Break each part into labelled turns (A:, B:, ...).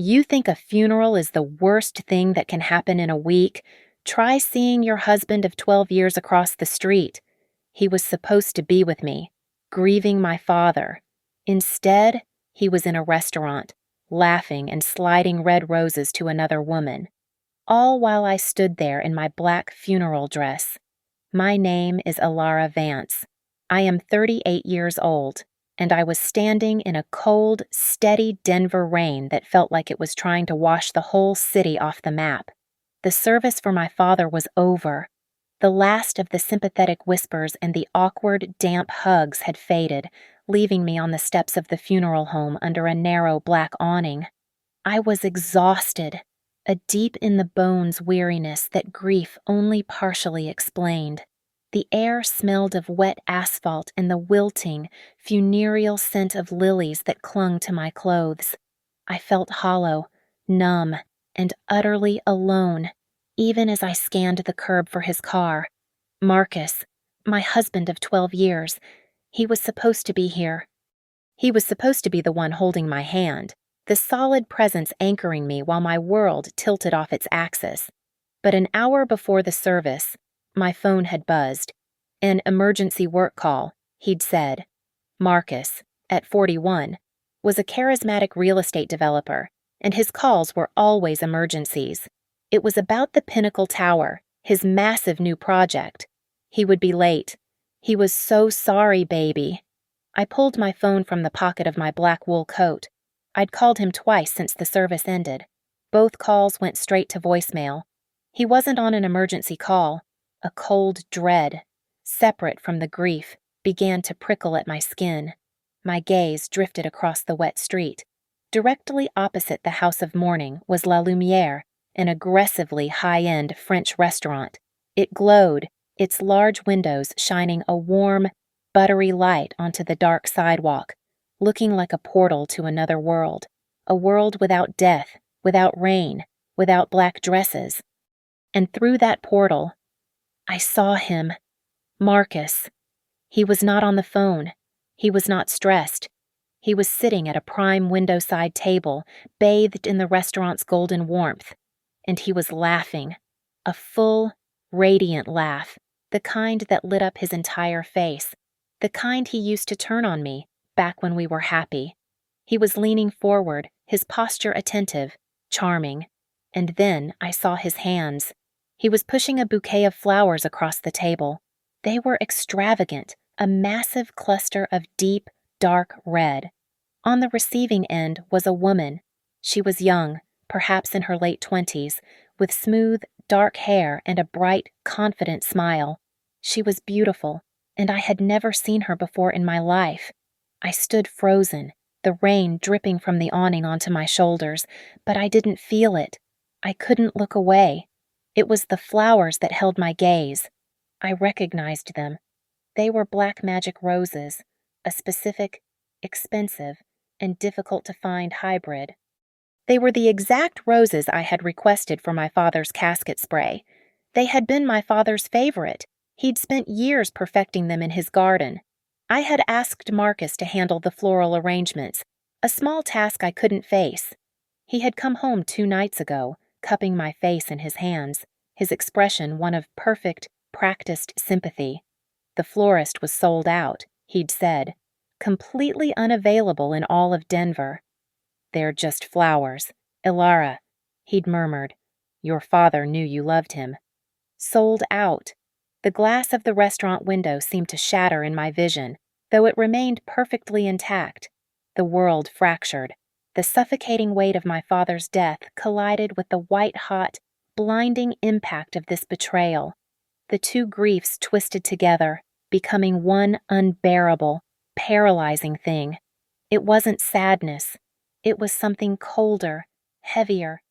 A: You think a funeral is the worst thing that can happen in a week? Try seeing your husband of 12 years across the street. He was supposed to be with me, grieving my father. Instead, he was in a restaurant, laughing and sliding red roses to another woman, all while I stood there in my black funeral dress. My name is Alara Vance. I am 38 years old, and I was standing in a cold, steady Denver rain that felt like it was trying to wash the whole city off the map. The service for my father was over. The last of the sympathetic whispers and the awkward, damp hugs had faded, leaving me on the steps of the funeral home under a narrow black awning. I was exhausted, a deep-in-the-bones weariness that grief only partially explained. The air smelled of wet asphalt and the wilting, funereal scent of lilies that clung to my clothes. I felt hollow, numb, and utterly alone, even as I scanned the curb for his car. Marcus, my husband of 12 years, he was supposed to be here. He was supposed to be the one holding my hand, the solid presence anchoring me while my world tilted off its axis. But an hour before the service, my phone had buzzed. An emergency work call, he'd said. Marcus, at 41, was a charismatic real estate developer, and his calls were always emergencies. It was about the Pinnacle Tower, his massive new project. He would be late. He was so sorry, baby. I pulled my phone from the pocket of my black wool coat. I'd called him twice since the service ended. Both calls went straight to voicemail. He wasn't on an emergency call. A cold dread, separate from the grief, began to prickle at my skin. My gaze drifted across the wet street. Directly opposite the house of mourning was La Lumiere, an aggressively high-end French restaurant. It glowed, its large windows shining a warm, buttery light onto the dark sidewalk, looking like a portal to another world, a world without death, without rain, without black dresses. And through that portal, I saw him. Marcus. He was not on the phone. He was not stressed. He was sitting at a prime window-side table, bathed in the restaurant's golden warmth. And he was laughing. A full, radiant laugh, the kind that lit up his entire face, the kind he used to turn on me back when we were happy. He was leaning forward, his posture attentive, charming. And then I saw his hands. He was pushing a bouquet of flowers across the table. They were extravagant, a massive cluster of deep, dark red. On the receiving end was a woman. She was young, perhaps in her late 20s, with smooth, dark hair and a bright, confident smile. She was beautiful, and I had never seen her before in my life. I stood frozen, the rain dripping from the awning onto my shoulders, but I didn't feel it. I couldn't look away. It was the flowers that held my gaze. I recognized them. They were black magic roses, a specific, expensive, and difficult-to-find hybrid. They were the exact roses I had requested for my father's casket spray. They had been my father's favorite. He'd spent years perfecting them in his garden. I had asked Marcus to handle the floral arrangements, a small task I couldn't face. He had come home 2 nights ago, cupping my face in his hands, his expression one of perfect, practiced sympathy. The florist was sold out, he'd said, completely unavailable in all of Denver. "They're just flowers. Ilara," he'd murmured. "Your father knew you loved him." Sold out. The glass of the restaurant window seemed to shatter in my vision, though it remained perfectly intact. The world fractured. The suffocating weight of my father's death collided with the white-hot, blinding impact of this betrayal. The two griefs twisted together, becoming one unbearable, paralyzing thing. It wasn't sadness. It was something colder, heavier.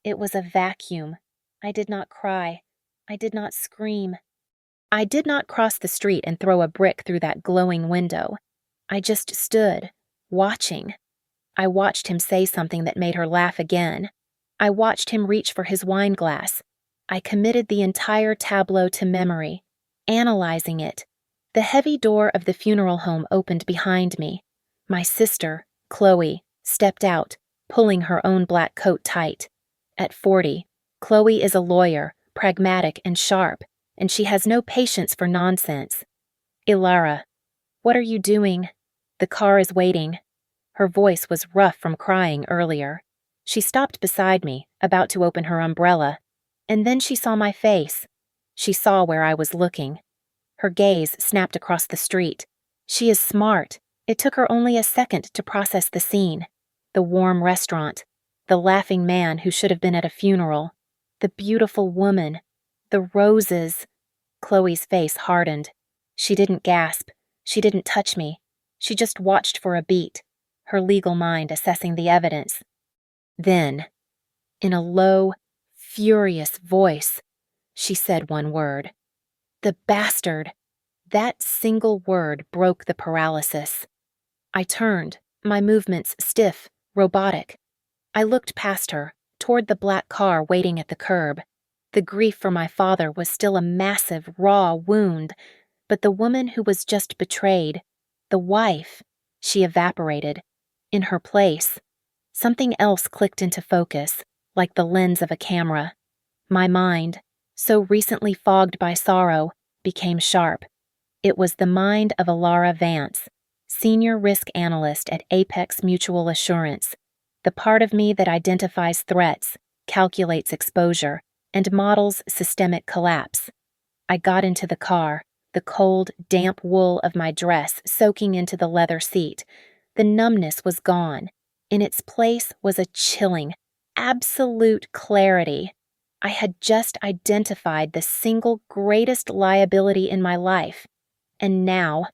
A: It was a vacuum. I did not cry. I did not scream. I did not cross the street and throw a brick through that glowing window. I just stood, watching. I watched him say something that made her laugh again. I watched him reach for his wine glass. I committed the entire tableau to memory, analyzing it. The heavy door of the funeral home opened behind me. My sister, Chloe, stepped out, pulling her own black coat tight. At 40, Chloe is a lawyer, pragmatic and sharp, and she has no patience for nonsense. Ilara, what are you doing? The car is waiting. Her voice was rough from crying earlier. She stopped beside me, about to open her umbrella, and then she saw my face. She saw where I was looking. Her gaze snapped across the street. She is smart. It took her only a second to process the scene. The warm restaurant, the laughing man who should have been at a funeral, the beautiful woman, the roses. Chloe's face hardened. She didn't gasp. She didn't touch me. She just watched for a beat, her legal mind assessing the evidence. Then, in a low, furious voice, she said one word. The bastard! That single word broke the paralysis. I turned, my movements stiff, robotic. I looked past her, toward the black car waiting at the curb. The grief for my father was still a massive, raw wound, but the woman who was just betrayed, the wife, she evaporated. In her place, something else clicked into focus, like the lens of a camera. My mind, so recently fogged by sorrow, became sharp. It was the mind of Ilara Vance, senior risk analyst at Apex Mutual Assurance, the part of me that identifies threats, calculates exposure, and models systemic collapse. I got into the car, the cold, damp wool of my dress soaking into the leather seat. The numbness was gone. In its place was a chilling, absolute clarity. I had just identified the single greatest liability in my life, and now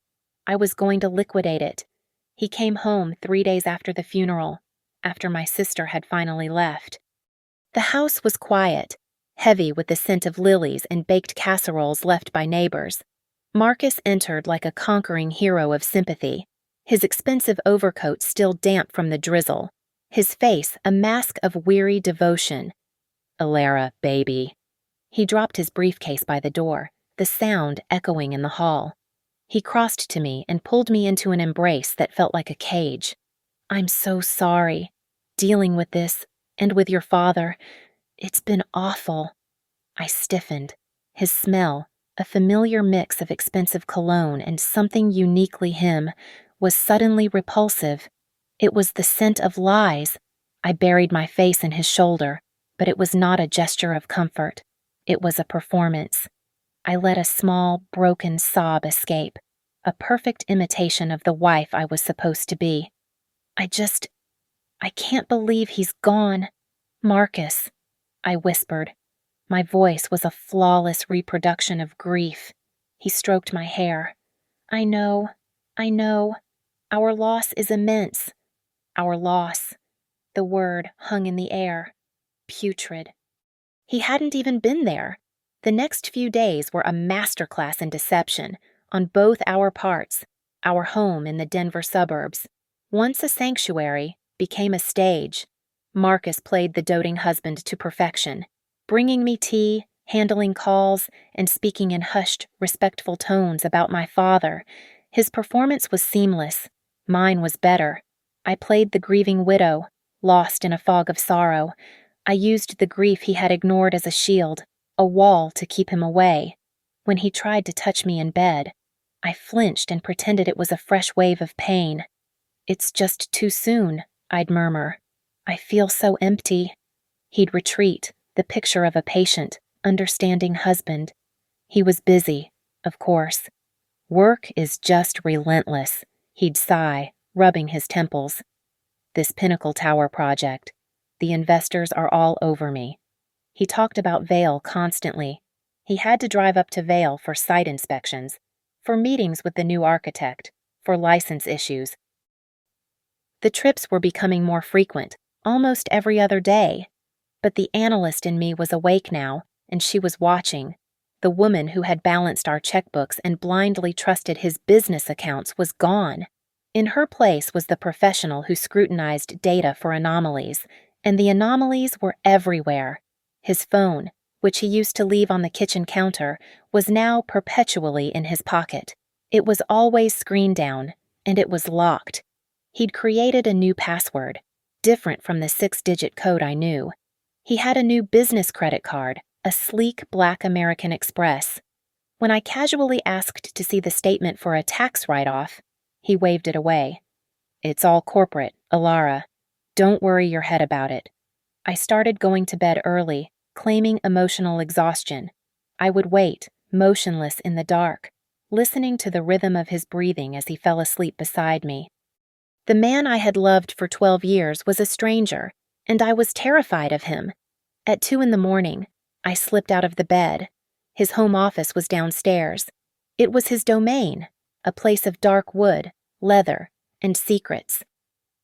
A: I was going to liquidate it. He came home 3 days after the funeral, after my sister had finally left. The house was quiet, heavy with the scent of lilies and baked casseroles left by neighbors. Marcus entered like a conquering hero of sympathy, his expensive overcoat still damp from the drizzle, his face a mask of weary devotion. Ilara, baby. He dropped his briefcase by the door, the sound echoing in the hall. He crossed to me and pulled me into an embrace that felt like a cage. I'm so sorry. Dealing with this, and with your father, it's been awful. I stiffened. His smell, a familiar mix of expensive cologne and something uniquely him, was suddenly repulsive. It was the scent of lies. I buried my face in his shoulder, but it was not a gesture of comfort. It was a performance. I let a small, broken sob escape, a perfect imitation of the wife I was supposed to be. I can't believe he's gone. Marcus, I whispered. My voice was a flawless reproduction of grief. He stroked my hair. I know. Our loss is immense. Our loss. The word hung in the air. Putrid. He hadn't even been there. The next few days were a masterclass in deception, on both our parts, our home in the Denver suburbs. Once a sanctuary, became a stage. Marcus played the doting husband to perfection, bringing me tea, handling calls, and speaking in hushed, respectful tones about my father. His performance was seamless. Mine was better. I played the grieving widow, lost in a fog of sorrow. I used the grief he had ignored as a shield, a wall to keep him away. When he tried to touch me in bed, I flinched and pretended it was a fresh wave of pain. It's just too soon, I'd murmur. I feel so empty. He'd retreat, the picture of a patient, understanding husband. He was busy, of course. Work is just relentless, he'd sigh, rubbing his temples. This Pinnacle Tower project. The investors are all over me. He talked about Vail constantly. He had to drive up to Vail for site inspections, for meetings with the new architect, for license issues. The trips were becoming more frequent, almost every other day. But the analyst in me was awake now, and she was watching. The woman who had balanced our checkbooks and blindly trusted his business accounts was gone. In her place was the professional who scrutinized data for anomalies, and the anomalies were everywhere. His phone, which he used to leave on the kitchen counter, was now perpetually in his pocket. It was always screened down, and it was locked. He'd created a new password, different from the 6-digit code I knew. He had a new business credit card, a sleek black American Express. When I casually asked to see the statement for a tax write-off, he waved it away. "It's all corporate, Alara. Don't worry your head about it." I started going to bed early, claiming emotional exhaustion. I would wait, motionless in the dark, listening to the rhythm of his breathing as he fell asleep beside me. The man I had loved for 12 years was a stranger, and I was terrified of him. At 2 a.m, I slipped out of the bed. His home office was downstairs. It was his domain, a place of dark wood, leather, and secrets.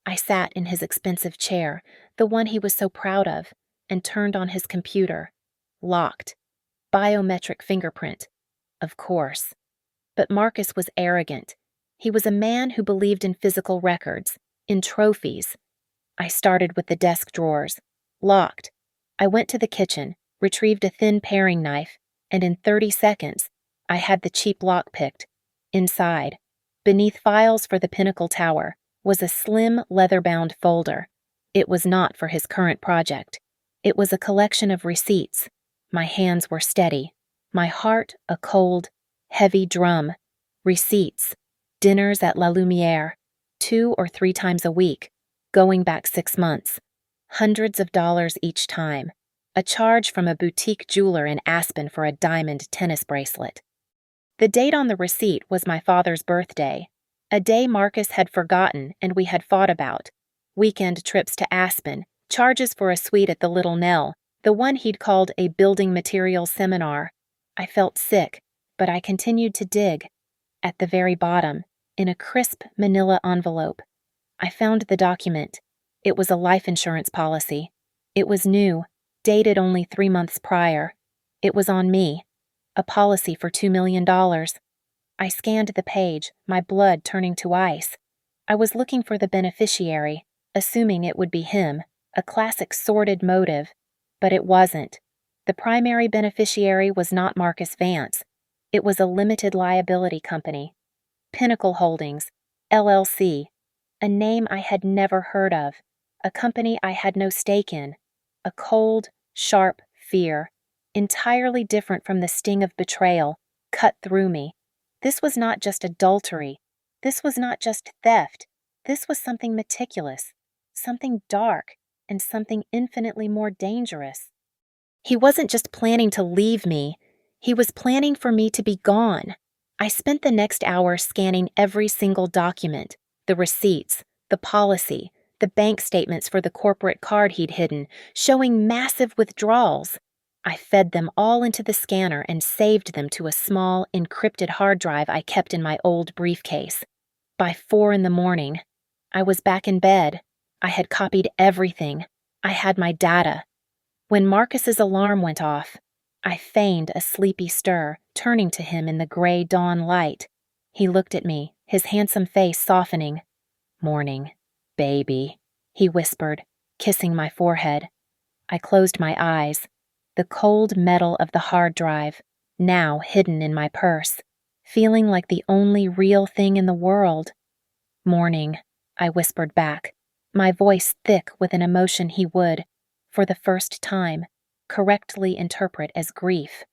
A: I sat in his expensive chair, the one he was so proud of, and turned on his computer. Locked. Biometric fingerprint. Of course. But Marcus was arrogant. He was a man who believed in physical records, in trophies. I started with the desk drawers. Locked. I went to the kitchen, retrieved a thin paring knife, and in 30 seconds, I had the cheap lock picked. Inside, beneath files for the Pinnacle Tower, was a slim, leather-bound folder. It was not for his current project. It was a collection of receipts. My hands were steady. My heart a cold, heavy drum. Receipts. Dinners at La Lumiere, 2 or 3 times a week, going back 6 months. Hundreds of dollars each time. A charge from a boutique jeweler in Aspen for a diamond tennis bracelet. The date on the receipt was my father's birthday, a day Marcus had forgotten and we had fought about. Weekend trips to Aspen, charges for a suite at the Little Nell, the one he'd called a building materials seminar. I felt sick, but I continued to dig. At the very bottom, in a crisp manila envelope, I found the document. It was a life insurance policy. It was new, dated only 3 months prior. It was on me. A policy for $2 million. I scanned the page, my blood turning to ice. I was looking for the beneficiary, assuming it would be him, a classic sordid motive. But it wasn't. The primary beneficiary was not Marcus Vance. It was a limited liability company. Pinnacle Holdings, LLC, a name I had never heard of, a company I had no stake in. A cold, sharp fear, entirely different from the sting of betrayal, cut through me. This was not just adultery. This was not just theft. This was something meticulous, something dark, and something infinitely more dangerous. He wasn't just planning to leave me. He was planning for me to be gone. I spent the next hour scanning every single document, the receipts, the policy, the bank statements for the corporate card he'd hidden, showing massive withdrawals. I fed them all into the scanner and saved them to a small, encrypted hard drive I kept in my old briefcase. By 4 a.m, I was back in bed. I had copied everything. I had my data. When Marcus's alarm went off, I feigned a sleepy stir, turning to him in the gray dawn light. He looked at me, his handsome face softening. "Morning, baby," he whispered, kissing my forehead. I closed my eyes. The cold metal of the hard drive, now hidden in my purse, feeling like the only real thing in the world. "Morning," I whispered back, my voice thick with an emotion he would, for the first time, correctly interpret as grief.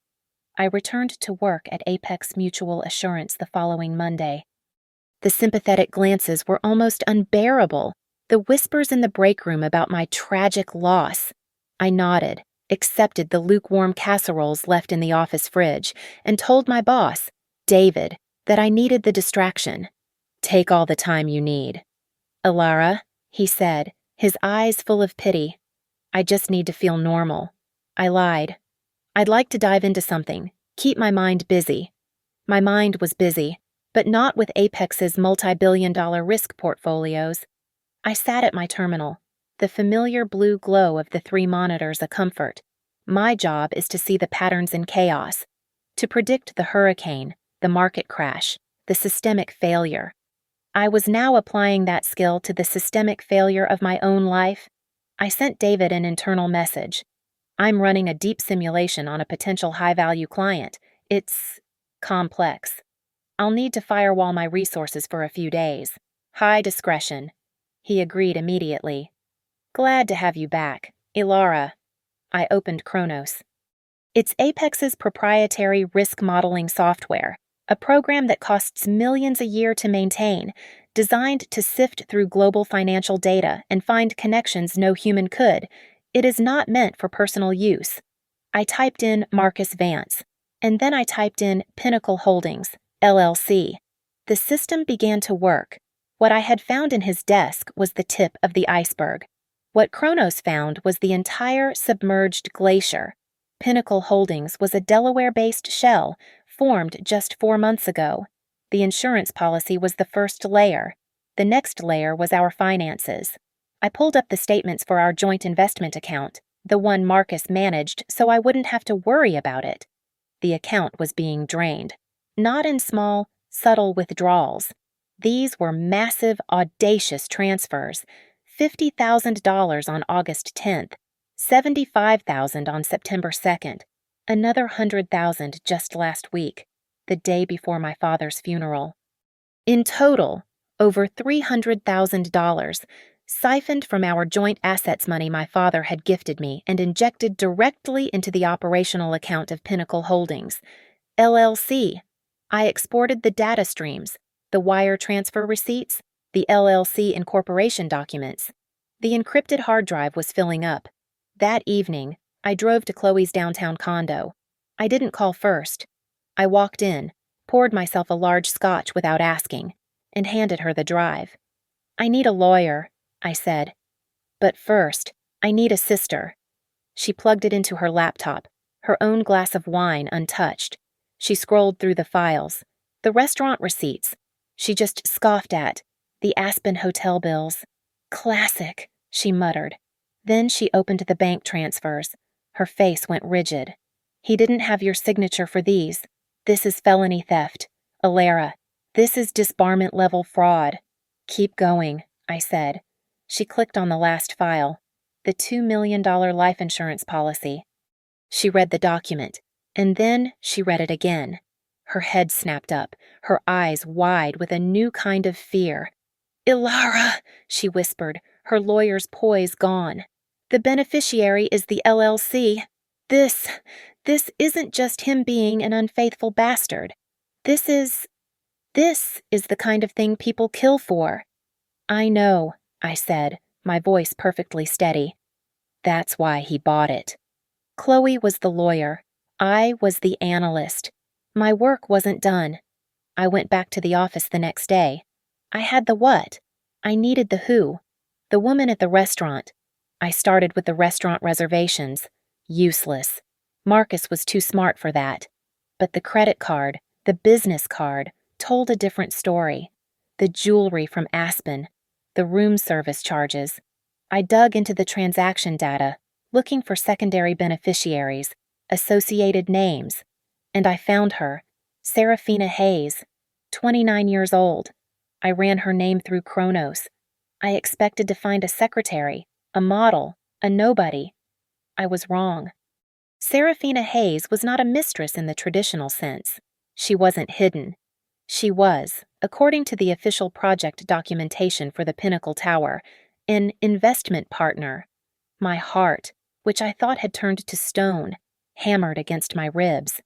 A: I returned to work at Apex Mutual Assurance the following Monday. The sympathetic glances were almost unbearable, the whispers in the break room about my tragic loss. I nodded, accepted the lukewarm casseroles left in the office fridge, and told my boss, David, that I needed the distraction. "Take all the time you need." "Alara," he said, his eyes full of pity. "I just need to feel normal." I lied. "I'd like to dive into something, keep my mind busy." My mind was busy, but not with Apex's multi-billion-dollar risk portfolios. I sat at my terminal, the familiar blue glow of the 3 monitors a comfort. My job is to see the patterns in chaos, to predict the hurricane, the market crash, the systemic failure. I was now applying that skill to the systemic failure of my own life. I sent David an internal message. "I'm running a deep simulation on a potential high-value client. It's complex. I'll need to firewall my resources for a few days. High discretion." He agreed immediately. Glad to have you back, Ilara. I opened Kronos. It's Apex's proprietary risk modeling software, a program that costs millions a year to maintain, designed to sift through global financial data and find connections no human could. It is not meant for personal use. I typed in Marcus Vance, and then I typed in Pinnacle Holdings, LLC. The system began to work. What I had found in his desk was the tip of the iceberg. What Kronos found was the entire submerged glacier. Pinnacle Holdings was a Delaware-based shell formed just 4 months ago. The insurance policy was the first layer. The next layer was our finances. I pulled up the statements for our joint investment account, the one Marcus managed, so I wouldn't have to worry about it. The account was being drained, not in small, subtle withdrawals. These were massive, audacious transfers. $50,000 on August 10th, $75,000 on September 2nd, another $100,000 just last week, the day before my father's funeral. In total, over $300,000, siphoned from our joint assets money my father had gifted me and injected directly into the operational account of Pinnacle Holdings, LLC. I exported the data streams, the wire transfer receipts, the LLC incorporation documents. The encrypted hard drive was filling up. That evening, I drove to Chloe's downtown condo. I didn't call first. I walked in, poured myself a large scotch without asking, and handed her the drive. I need a lawyer, I said. But first, I need a sister. She plugged it into her laptop, her own glass of wine untouched. She scrolled through the files. The restaurant receipts. She just scoffed at. The Aspen hotel bills. Classic, she muttered. Then she opened the bank transfers. Her face went rigid. He didn't have your signature for these. This is felony theft. Alara, this is disbarment-level fraud. Keep going, I said. She clicked on the last file, the $2 million life insurance policy. She read the document, and then she read it again. Her head snapped up, her eyes wide with a new kind of fear. Ilara, she whispered, her lawyer's poise gone. The beneficiary is the LLC. This isn't just him being an unfaithful bastard. This is the kind of thing people kill for. I know, I said, my voice perfectly steady. That's why he bought it. Chloe was the lawyer. I was the analyst. My work wasn't done. I went back to the office the next day. I had the what. I needed the who. The woman at the restaurant. I started with the restaurant reservations. Useless. Marcus was too smart for that. But the credit card, the business card, told a different story. The jewelry from Aspen. The room service charges. I dug into the transaction data, looking for secondary beneficiaries, associated names. And I found her, Serafina Hayes, 29 years old. I ran her name through Kronos. I expected to find a secretary, a model, a nobody. I was wrong. Serafina Hayes was not a mistress in the traditional sense. She wasn't hidden. She was, according to the official project documentation for the Pinnacle Tower, an investment partner. My heart, which I thought had turned to stone, hammered against my ribs.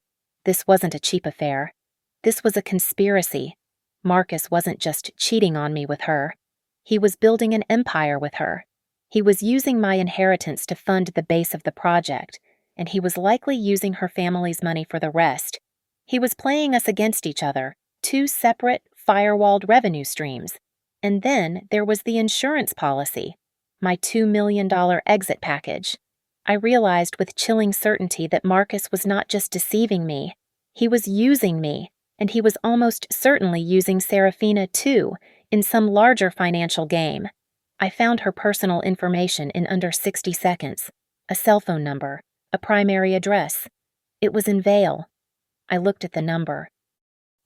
A: This wasn't a cheap affair. This was a conspiracy. Marcus wasn't just cheating on me with her. He was building an empire with her. He was using my inheritance to fund the base of the project, and he was likely using her family's money for the rest. He was playing us against each other, two separate, firewalled revenue streams. And then there was the insurance policy, my $2 million exit package. I realized with chilling certainty that Marcus was not just deceiving me. He was using me, and he was almost certainly using Serafina too, in some larger financial game. I found her personal information in under 60 seconds, a cell phone number, a primary address. It was in Vale. I looked at the number.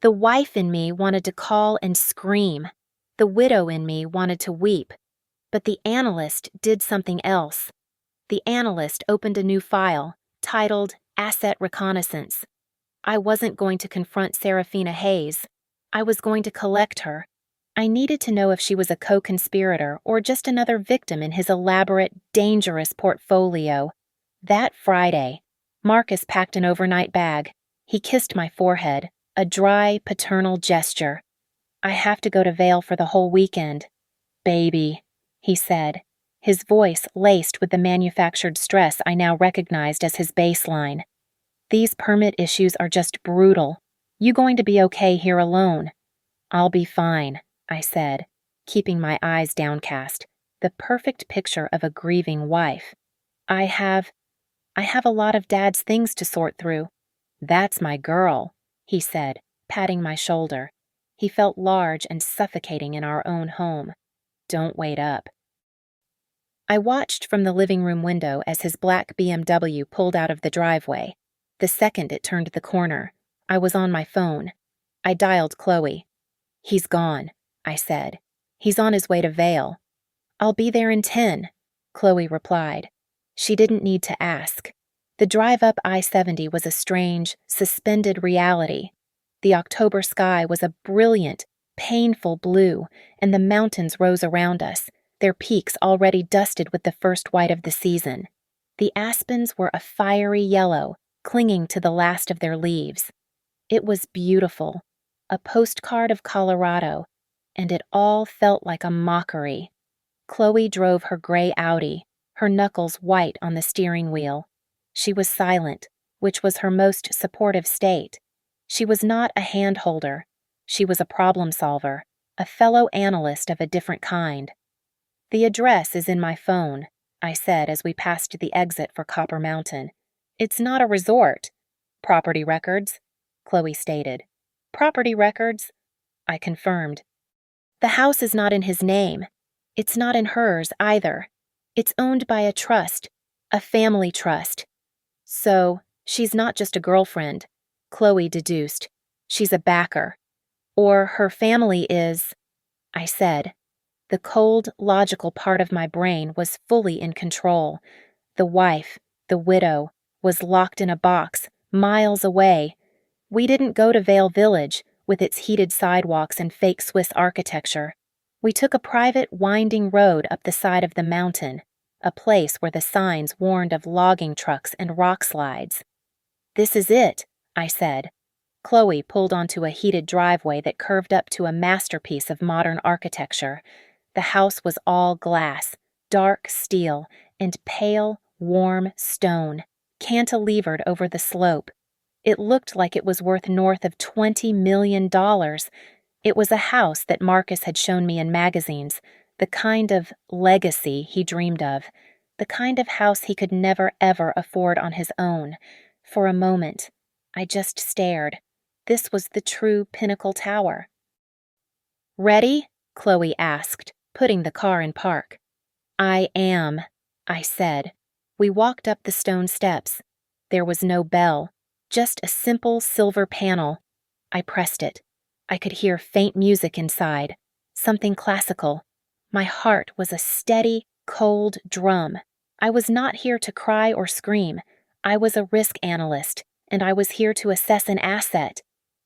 A: The wife in me wanted to call and scream. The widow in me wanted to weep. But the analyst did something else. The analyst opened a new file, titled Asset Reconnaissance. I wasn't going to confront Serafina Hayes. I was going to collect her. I needed to know if she was a co-conspirator or just another victim in his elaborate, dangerous portfolio. That Friday, Marcus packed an overnight bag. He kissed my forehead, a dry, paternal gesture. I have to go to Vail for the whole weekend. Baby, he said, his voice laced with the manufactured stress I now recognized as his baseline. These permit issues are just brutal. You going to be okay here alone? I'll be fine, I said, keeping my eyes downcast, the perfect picture of a grieving wife. I have a lot of Dad's things to sort through. That's my girl, he said, patting my shoulder. He felt large and suffocating in our own home. Don't wait up. I watched from the living room window as his black BMW pulled out of the driveway. The second it turned the corner, I was on my phone. I dialed Chloe. He's gone, I said. He's on his way to Vail. I'll be there in 10, Chloe replied. She didn't need to ask. The drive up I-70 was a strange, suspended reality. The October sky was a brilliant, painful blue, and the mountains rose around us, their peaks already dusted with the first white of the season. The aspens were a fiery yellow, clinging to the last of their leaves. It was beautiful, a postcard of Colorado, and it all felt like a mockery. Chloe drove her gray Audi, her knuckles white on the steering wheel. She was silent, which was her most supportive state. She was not a hand-holder. She was a problem solver, a fellow analyst of a different kind. The address is in my phone, I said as we passed the exit for Copper Mountain. It's not a resort. Property records, Chloe stated. Property records, I confirmed. The house is not in his name. It's not in hers either. It's owned by a trust, a family trust. So, she's not just a girlfriend, Chloe deduced. She's a backer. Or her family is, I said. The cold, logical part of my brain was fully in control. The wife, the widow, was locked in a box, miles away. We didn't go to Vail Village, with its heated sidewalks and fake Swiss architecture. We took a private, winding road up the side of the mountain, a place where the signs warned of logging trucks and rock slides. This is it, I said. Chloe pulled onto a heated driveway that curved up to a masterpiece of modern architecture. The house was all glass, dark steel, and pale, warm stone, cantilevered over the slope. It looked like it was worth north of $20 million. It was a house that Marcus had shown me in magazines, the kind of legacy he dreamed of, the kind of house he could never ever afford on his own. For a moment, I just stared. This was the true Pinnacle Tower. Ready? Chloe asked, putting the car in park. I am, I said. We walked up the stone steps. There was no bell, just a simple silver panel. I pressed it. I could hear faint music inside, something classical. My heart was a steady, cold drum. I was not here to cry or scream. I was a risk analyst, and I was here to assess an asset.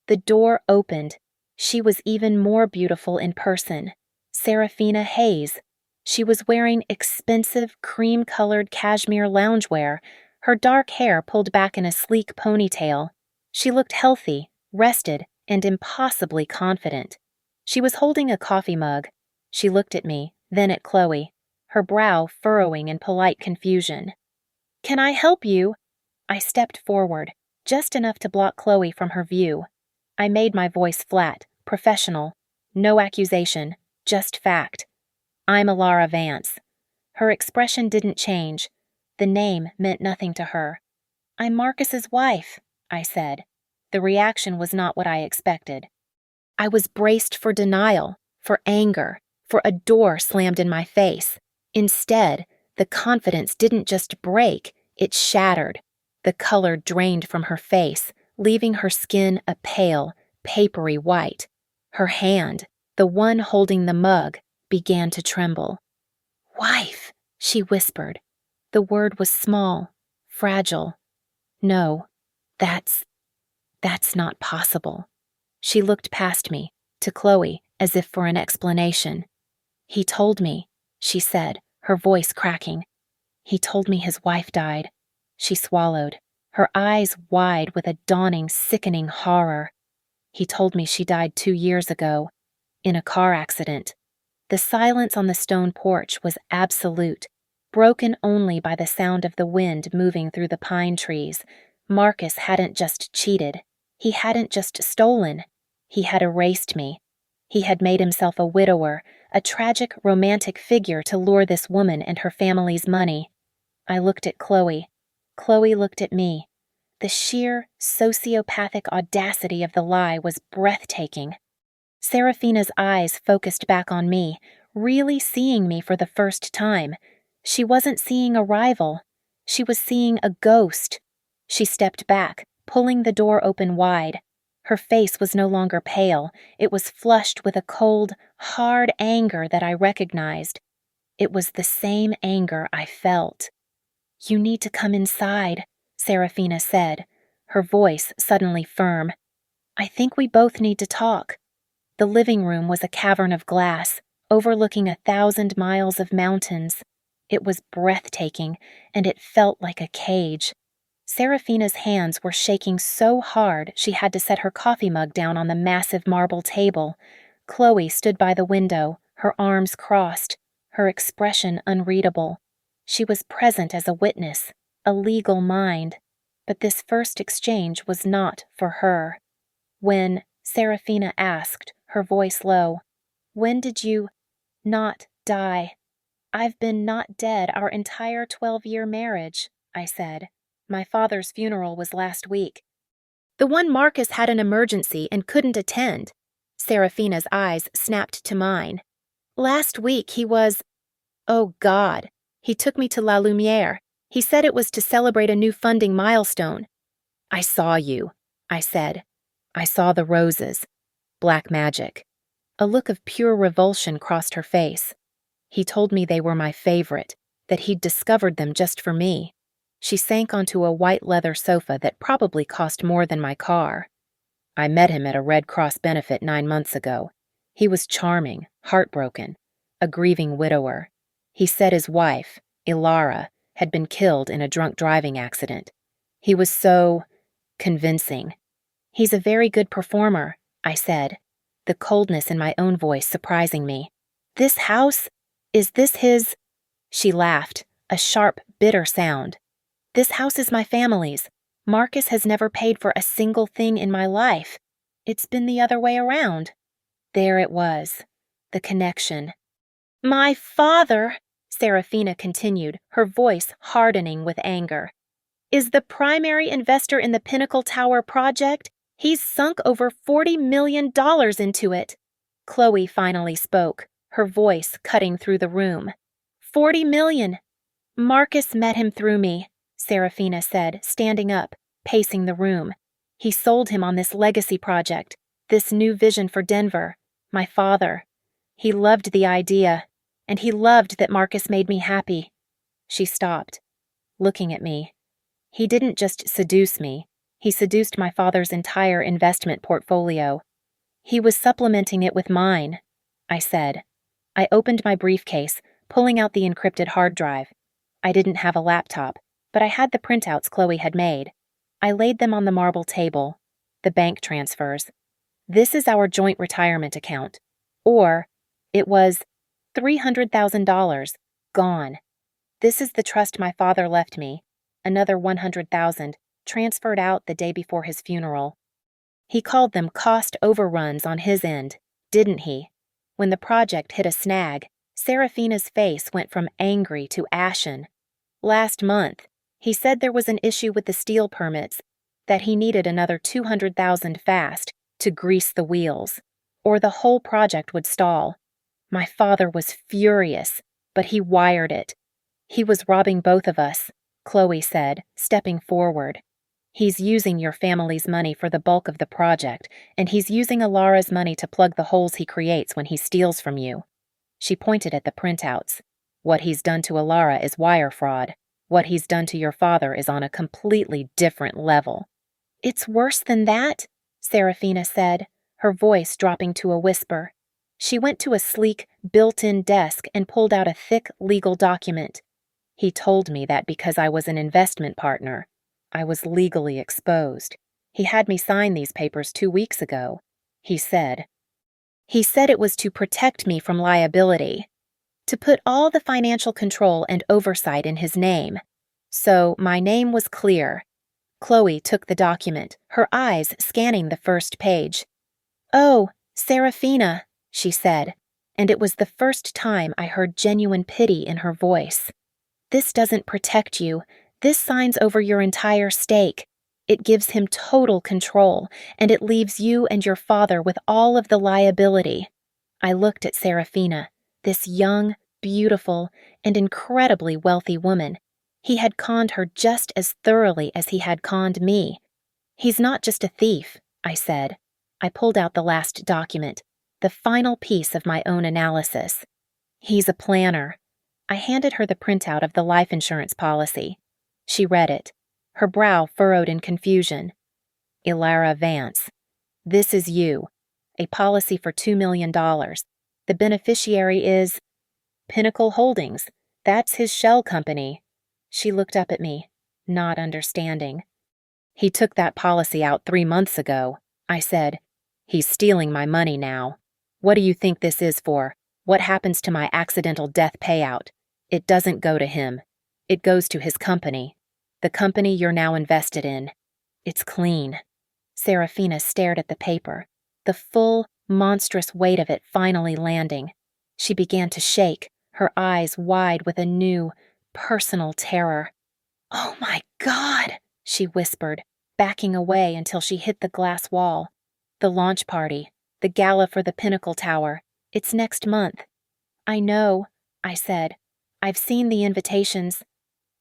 A: The door opened. She was even more beautiful in person. Serafina Hayes. She was wearing expensive, cream-colored cashmere loungewear, her dark hair pulled back in a sleek ponytail. She looked healthy, rested, and impossibly confident. She was holding a coffee mug. She looked at me, then at Chloe, her brow furrowing in polite confusion. Can I help you? I stepped forward, just enough to block Chloe from her view. I made my voice flat, professional. No accusation, just fact. I'm Alara Vance. Her expression didn't change. The name meant nothing to her. I'm Marcus's wife, I said. The reaction was not what I expected. I was braced for denial, for anger, for a door slammed in my face. Instead, the confidence didn't just break, it shattered. The color drained from her face, leaving her skin a pale, papery white. Her hand, the one holding the mug, began to tremble. Wife, she whispered. The word was small, fragile. No, that's not possible. She looked past me, to Chloe, as if for an explanation. "He told me," she said, her voice cracking. "He told me his wife died." She swallowed, her eyes wide with a dawning, sickening horror. "He told me she died 2 years ago, in a car accident." The silence on the stone porch was absolute, broken only by the sound of the wind moving through the pine trees. Marcus hadn't just cheated. He hadn't just stolen. He had erased me. He had made himself a widower, a tragic, romantic figure to lure this woman and her family's money. I looked at Chloe. Chloe looked at me. The sheer, sociopathic audacity of the lie was breathtaking. Seraphina's eyes focused back on me, really seeing me for the first time. She wasn't seeing a rival. She was seeing a ghost. She stepped back, pulling the door open wide. Her face was no longer pale. It was flushed with a cold, hard anger that I recognized. It was the same anger I felt. "You need to come inside," Seraphina said, her voice suddenly firm. "I think we both need to talk." The living room was a cavern of glass, overlooking 1,000 miles of mountains. It was breathtaking, and it felt like a cage. Seraphina's hands were shaking so hard she had to set her coffee mug down on the massive marble table. Chloe stood by the window, her arms crossed, her expression unreadable. She was present as a witness, a legal mind. But this first exchange was not for her. When Seraphina asked, her voice low, "When did you not die?" "I've been not dead our entire 12-year marriage," I said. "My father's funeral was last week." "The one Marcus had an emergency and couldn't attend." Seraphina's eyes snapped to mine. "Last week he was... oh God, he took me to La Lumiere. He said it was to celebrate a new funding milestone." "I saw you," I said. "I saw the roses. Black magic." A look of pure revulsion crossed her face. "He told me they were my favorite, that he'd discovered them just for me." She sank onto a white leather sofa that probably cost more than my car. "I met him at a Red Cross benefit 9 months ago. He was charming, heartbroken, a grieving widower. He said his wife, Ilara, had been killed in a drunk driving accident. He was so convincing." "He's a very good performer," I said, the coldness in my own voice surprising me. "This house? Is this his—" She laughed, a sharp, bitter sound. "This house is my family's. Marcus has never paid for a single thing in my life. It's been the other way around." There it was, the connection. "My father," Seraphina continued, her voice hardening with anger, "is the primary investor in the Pinnacle Tower project. He's sunk over $40 million into it." Chloe finally spoke, her voice cutting through the room. $40 million. "Marcus met him through me," Seraphina said, standing up, pacing the room. "He sold him on this legacy project, this new vision for Denver. My father. He loved the idea, and he loved that Marcus made me happy." She stopped, looking at me. "He didn't just seduce me. He seduced my father's entire investment portfolio. He was supplementing it with mine," I said. I opened my briefcase, pulling out the encrypted hard drive. I didn't have a laptop, but I had the printouts Chloe had made. I laid them on the marble table. The bank transfers. "This is our joint retirement account." Or, it was $300,000, gone. "This is the trust my father left me. Another $100,000, transferred out the day before his funeral. He called them cost overruns on his end, didn't he?" When the project hit a snag, Seraphina's face went from angry to ashen. "Last month, he said there was an issue with the steel permits, that he needed another $200,000 fast to grease the wheels, or the whole project would stall. My father was furious, but he wired it. He was robbing both of us," Chloe said, stepping forward. "He's using your family's money for the bulk of the project, and he's using Alara's money to plug the holes he creates when he steals from you." She pointed at the printouts. "What he's done to Alara is wire fraud. What he's done to your father is on a completely different level." "It's worse than that," Seraphina said, her voice dropping to a whisper. She went to a sleek, built-in desk and pulled out a thick legal document. He told me that because I was an investment partner, I was legally exposed. He had me sign these papers 2 weeks ago. He said it was to protect me from liability, to put all the financial control and oversight in his name. So my name was clear. Chloe took the document, her eyes scanning the first page. "Oh, Serafina," she said, and it was the first time I heard genuine pity in her voice. "This doesn't protect you. This signs over your entire stake. It gives him total control, and it leaves you and your father with all of the liability." I looked at Serafina, this young, beautiful, and incredibly wealthy woman. He had conned her just as thoroughly as he had conned me. "He's not just a thief," I said. I pulled out the last document, the final piece of my own analysis. "He's a planner." I handed her the printout of the life insurance policy. She read it, her brow furrowed in confusion. "Ilara Vance, this is you. A policy for $2 million. The beneficiary is Pinnacle Holdings. That's his shell company." She looked up at me, not understanding. "He took that policy out 3 months ago," I said. "He's stealing my money now. What do you think this is for? What happens to my accidental death payout? It doesn't go to him. It goes to his company. The company you're now invested in. It's clean." Serafina stared at the paper, the full, monstrous weight of it finally landing. She began to shake, her eyes wide with a new, personal terror. "Oh my God," she whispered, backing away until she hit the glass wall. "The launch party, the gala for the Pinnacle Tower. It's next month." "I know," I said. "I've seen the invitations."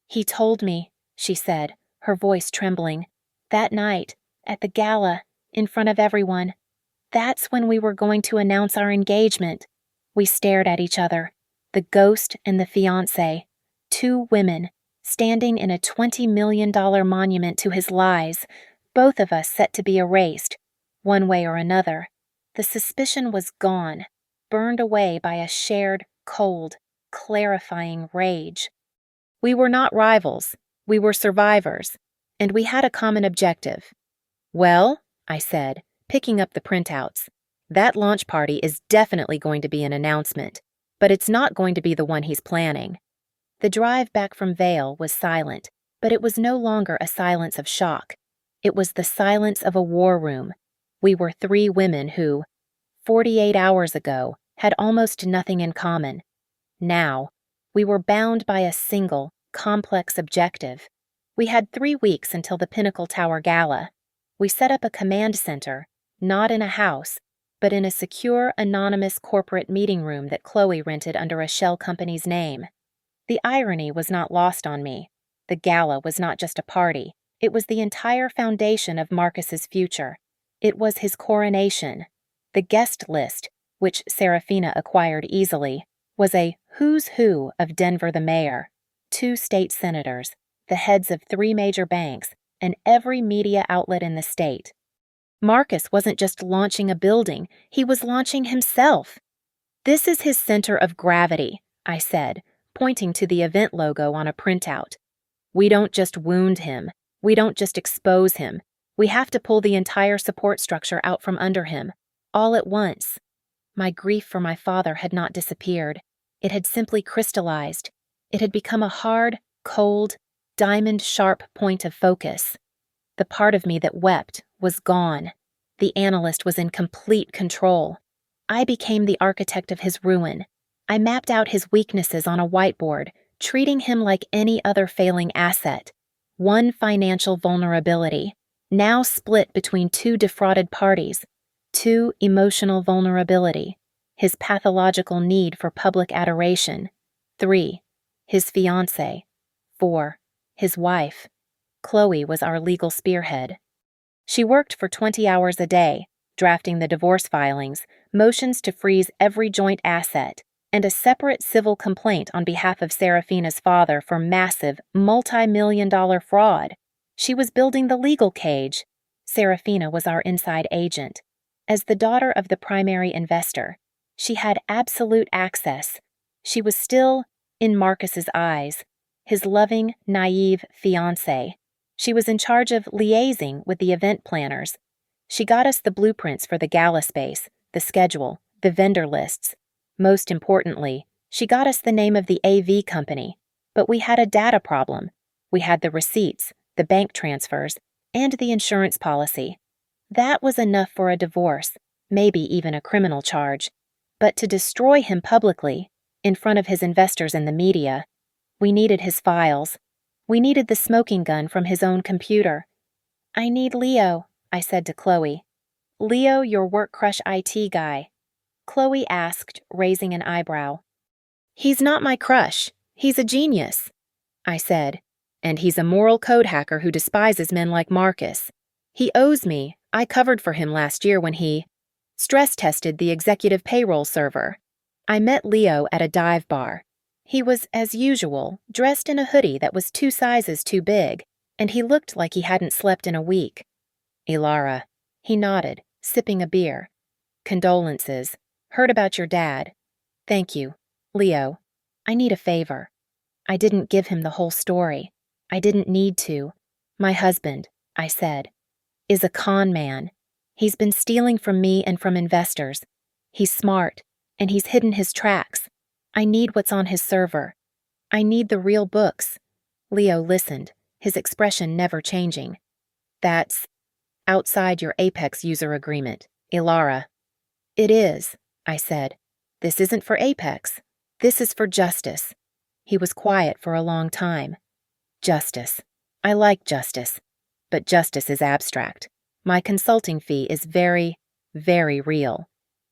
A: "He told me," she said, her voice trembling. "That night, at the gala, in front of everyone. That's when we were going to announce our engagement." We stared at each other, the ghost and the fiancé, 2 women, standing in a $20 million monument to his lies, both of us set to be erased, one way or another. The suspicion was gone, burned away by a shared, cold, clarifying rage. We were not rivals, we were survivors, and we had a common objective. "Well," I said, picking up the printouts, "that launch party is definitely going to be an announcement, but it's not going to be the one he's planning." The drive back from Vale was silent, but it was no longer a silence of shock. It was the silence of a war room. We were 3 women who, 48 hours ago, had almost nothing in common. Now, we were bound by a single, complex objective. We had 3 weeks until the Pinnacle Tower Gala. We set up a command center, not in a house, but in a secure, anonymous corporate meeting room that Chloe rented under a shell company's name. The irony was not lost on me. The gala was not just a party. It was the entire foundation of Marcus's future. It was his coronation. The guest list, which Serafina acquired easily, was a who's who of Denver the mayor, 2 state senators, the heads of 3 major banks, and every media outlet in the state. Marcus wasn't just launching a building, he was launching himself. "This is his center of gravity," I said, pointing to the event logo on a printout. "We don't just wound him. We don't just expose him. We have to pull the entire support structure out from under him, all at once." My grief for my father had not disappeared. It had simply crystallized. It had become a hard, cold, diamond-sharp point of focus. The part of me that wept was gone. The analyst was in complete control. I became the architect of his ruin. I mapped out his weaknesses on a whiteboard, treating him like any other failing asset. One financial vulnerability, now split between 2 defrauded parties. 2, emotional vulnerability. His pathological need for public adoration. 3, his fiancée. 4, his wife. Chloe was our legal spearhead. She worked for 20 hours a day, drafting the divorce filings, motions to freeze every joint asset, and a separate civil complaint on behalf of Serafina's father for massive, multi-million-dollar fraud. She was building the legal cage. Serafina was our inside agent. As the daughter of the primary investor, She had absolute access. She was still, in Marcus's eyes, his loving, naive fiancée. She was in charge of liaising with the event planners. She got us the blueprints for the gala space, the schedule, the vendor lists. Most importantly, she got us the name of the AV company. But we had a data problem. We had the receipts, the bank transfers, and the insurance policy. That was enough for a divorce, maybe even a criminal charge. But to destroy him publicly, in front of his investors and the media, we needed his files. We needed the smoking gun from his own computer. "I need Leo," I said to Chloe. "Leo, your work crush IT guy." Chloe asked, raising an eyebrow. "He's not my crush. He's a genius," I said. "And he's a moral code hacker who despises men like Marcus. He owes me. I covered for him last year when he stress-tested the executive payroll server." I met Leo at a dive bar. He was, as usual, dressed in a hoodie that was 2 sizes too big, and he looked like he hadn't slept in a week. "Ilara," he nodded, sipping a beer. "Condolences. Heard about your dad." "Thank you. Leo, I need a favor." I didn't give him the whole story. I didn't need to. "My husband," I said, "is a con man. He's been stealing from me and from investors. He's smart, and he's hidden his tracks. I need what's on his server. I need the real books." Leo listened, his expression never changing. "That's outside your Apex user agreement, Ilara." "It is," I said. "This isn't for Apex. This is for justice." He was quiet for a long time. "Justice. I like justice. But justice is abstract. My consulting fee is very, very real."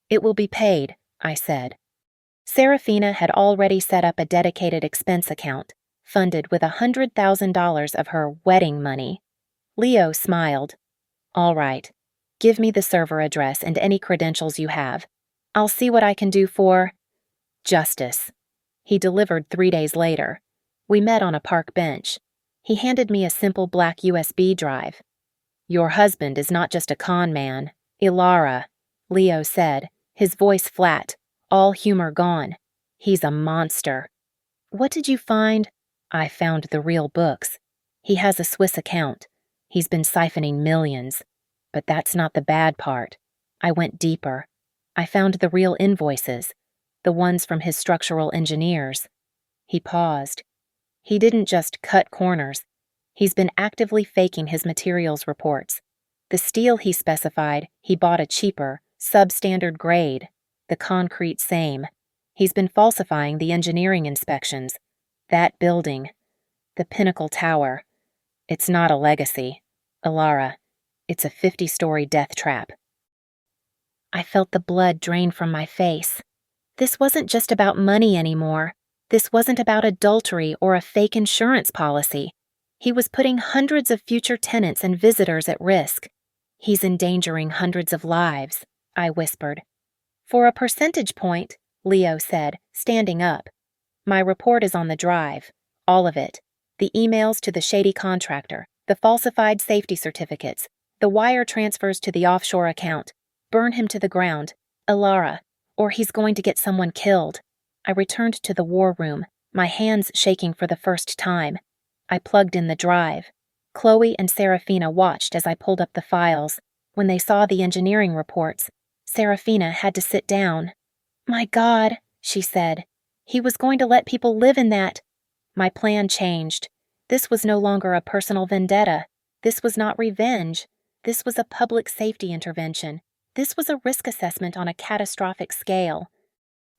A: "It will be paid," I said. Serafina had already set up a dedicated expense account, funded with $100,000 of her wedding money. Leo smiled. "All right. Give me the server address and any credentials you have. I'll see what I can do for justice." He delivered 3 days later. We met on a park bench. He handed me a simple black USB drive. "Your husband is not just a con man, Ilara," Leo said, his voice flat, all humor gone. "He's a monster." "What did you find?" "I found the real books. He has a Swiss account. He's been siphoning millions. But that's not the bad part. I went deeper. I found the real invoices, the ones from his structural engineers." He paused. "He didn't just cut corners. He's been actively faking his materials reports. The steel he specified, he bought a cheaper, substandard grade, the concrete same. He's been falsifying the engineering inspections. That building, the Pinnacle Tower, it's not a legacy, Ilara. It's a 50-story death trap." I felt the blood drain from my face. This wasn't just about money anymore. This wasn't about adultery or a fake insurance policy. He was putting hundreds of future tenants and visitors at risk. "He's endangering hundreds of lives," I whispered. "For a percentage point," Leo said, standing up. "My report is on the drive. All of it. The emails to the shady contractor, the falsified safety certificates, the wire transfers to the offshore account. Burn him to the ground, Ilara, or he's going to get someone killed." I returned to the war room, my hands shaking for the first time. I plugged in the drive. Chloe and Serafina watched as I pulled up the files. When they saw the engineering reports, Serafina had to sit down. "My God," she said. "He was going to let people live in that." My plan changed. This was no longer a personal vendetta. This was not revenge. This was a public safety intervention. This was a risk assessment on a catastrophic scale.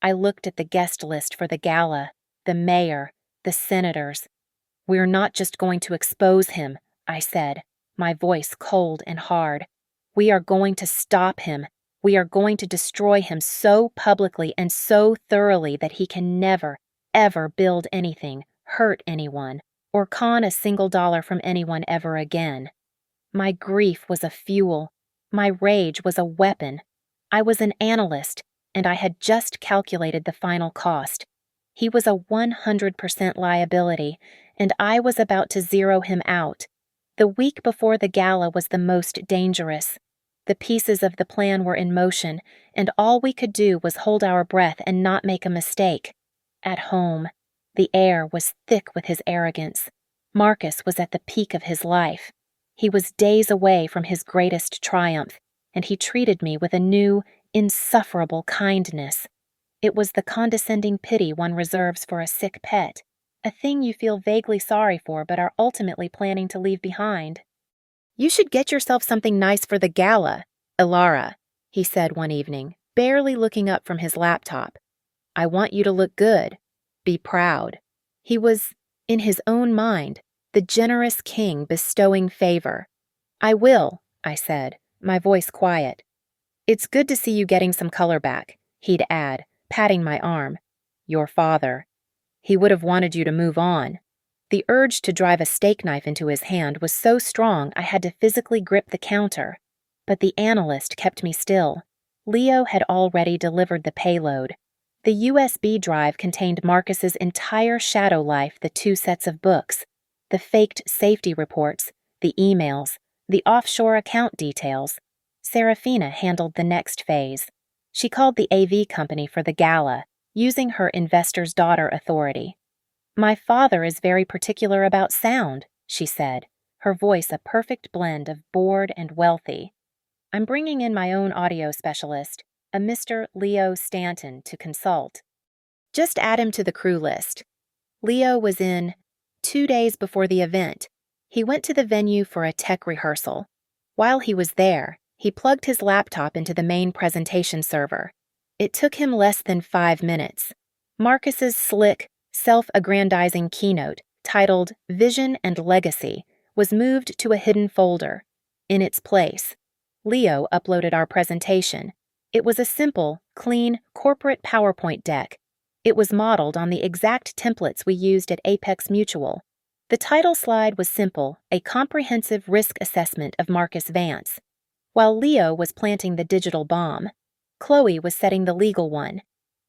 A: I looked at the guest list for the gala, the mayor, the senators. "We're not just going to expose him," I said, my voice cold and hard. "We are going to stop him. We are going to destroy him so publicly and so thoroughly that he can never, ever build anything, hurt anyone, or con a single dollar from anyone ever again." My grief was a fuel. My rage was a weapon. I was an analyst, and I had just calculated the final cost. He was a 100% liability, and I was about to zero him out. The week before the gala was the most dangerous. The pieces of the plan were in motion, and all we could do was hold our breath and not make a mistake. At home, the air was thick with his arrogance. Marcus was at the peak of his life. He was days away from his greatest triumph, and he treated me with a new, insufferable kindness. It was the condescending pity one reserves for a sick pet, a thing you feel vaguely sorry for but are ultimately planning to leave behind. "You should get yourself something nice for the gala, Ilara," he said one evening, barely looking up from his laptop. "I want you to look good. Be proud." He was, in his own mind, the generous king bestowing favor. "I will," I said, my voice quiet. "It's good to see you getting some color back," he'd add, patting my arm. "Your father. He would have wanted you to move on." The urge to drive a steak knife into his hand was so strong I had to physically grip the counter. But the analyst kept me still. Leo had already delivered the payload. The USB drive contained Marcus's entire shadow life, the 2 sets of books, the faked safety reports, the emails, the offshore account details. Serafina handled the next phase. She called the AV company for the gala, using her investor's daughter authority. "My father is very particular about sound," she said, her voice a perfect blend of bored and wealthy. "I'm bringing in my own audio specialist, a Mr. Leo Stanton, to consult. Just add him to the crew list." Leo was in. 2 days before the event, he went to the venue for a tech rehearsal. While he was there, he plugged his laptop into the main presentation server. It took him less than 5 minutes. Marcus's slick, self-aggrandizing keynote, titled Vision and Legacy, was moved to a hidden folder. In its place, Leo uploaded our presentation. It was a simple, clean, corporate PowerPoint deck. It was modeled on the exact templates we used at Apex Mutual. The title slide was simple, a comprehensive risk assessment of Marcus Vance. While Leo was planting the digital bomb, Chloe was setting the legal one.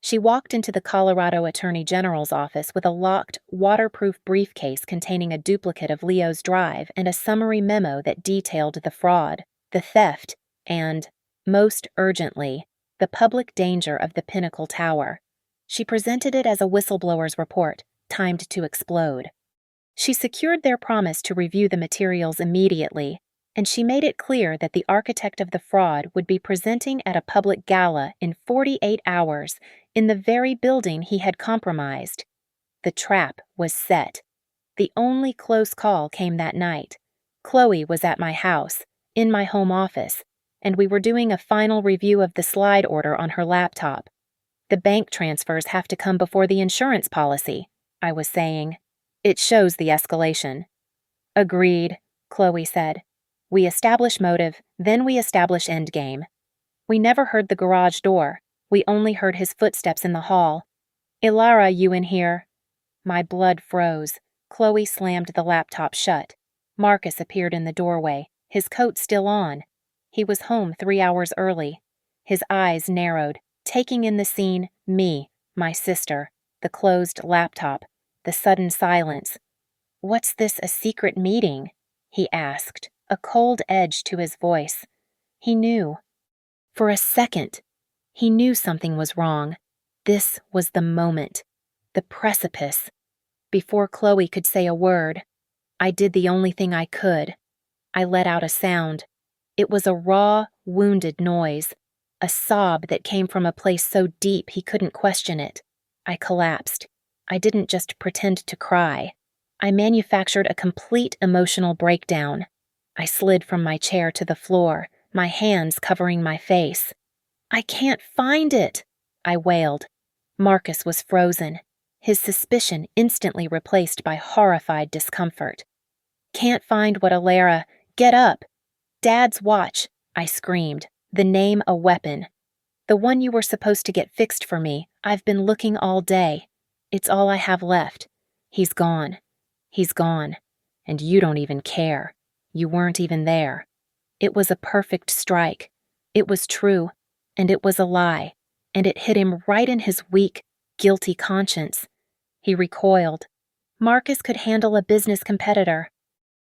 A: She walked into the Colorado Attorney General's office with a locked, waterproof briefcase containing a duplicate of Leo's drive and a summary memo that detailed the fraud, the theft, and, most urgently, the public danger of the Pinnacle Tower. She presented it as a whistleblower's report, timed to explode. She secured their promise to review the materials immediately, and she made it clear that the architect of the fraud would be presenting at a public gala in 48 hours in the very building he had compromised. The trap was set. The only close call came that night. Chloe was at my house, in my home office, and we were doing a final review of the slide order on her laptop. "The bank transfers have to come before the insurance policy," I was saying. "It shows the escalation." "Agreed," Chloe said. "We establish motive, then we establish endgame." We never heard the garage door. We only heard his footsteps in the hall. "Ilara, you in here?" My blood froze. Chloe slammed the laptop shut. Marcus appeared in the doorway, his coat still on. He was home 3 hours early. His eyes narrowed, taking in the scene, me, my sister, the closed laptop, the sudden silence. "What's this, a secret meeting?" he asked, a cold edge to his voice. He knew. For a second, he knew something was wrong. This was the moment, the precipice. Before Chloe could say a word, I did the only thing I could. I let out a sound. It was a raw, wounded noise, a sob that came from a place so deep he couldn't question it. I collapsed. I didn't just pretend to cry. I manufactured a complete emotional breakdown. I slid from my chair to the floor, my hands covering my face. "I can't find it," I wailed. Marcus was frozen, his suspicion instantly replaced by horrified discomfort. "Can't find what, Ilara? Get up!" "Dad's watch," I screamed, the name a weapon. "The one you were supposed to get fixed for me. I've been looking all day. It's all I have left. He's gone. He's gone. And you don't even care. You weren't even there. It was a perfect strike. It was true, and it was a lie, and it hit him right in his weak, guilty conscience." He recoiled. Marcus could handle a business competitor.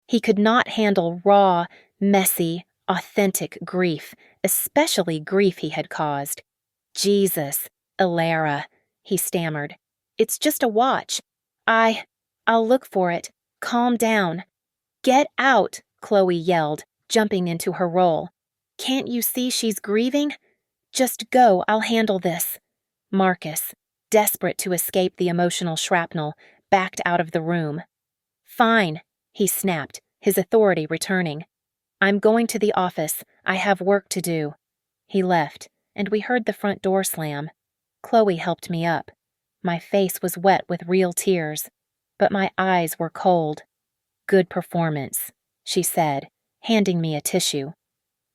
A: He could not handle raw, messy, Authentic grief, especially grief he had caused. Jesus, Elara, he stammered. It's just a watch. I'll look for it. Calm down. Get out, Chloe yelled, jumping into her role. Can't you see she's grieving? Just go, I'll handle this. Marcus, desperate to escape the emotional shrapnel, backed out of the room. Fine, he snapped, his authority returning. I'm going to the office. I have work to do. He left, and we heard the front door slam. Chloe helped me up. My face was wet with real tears, but my eyes were cold. Good performance, she said, handing me a tissue.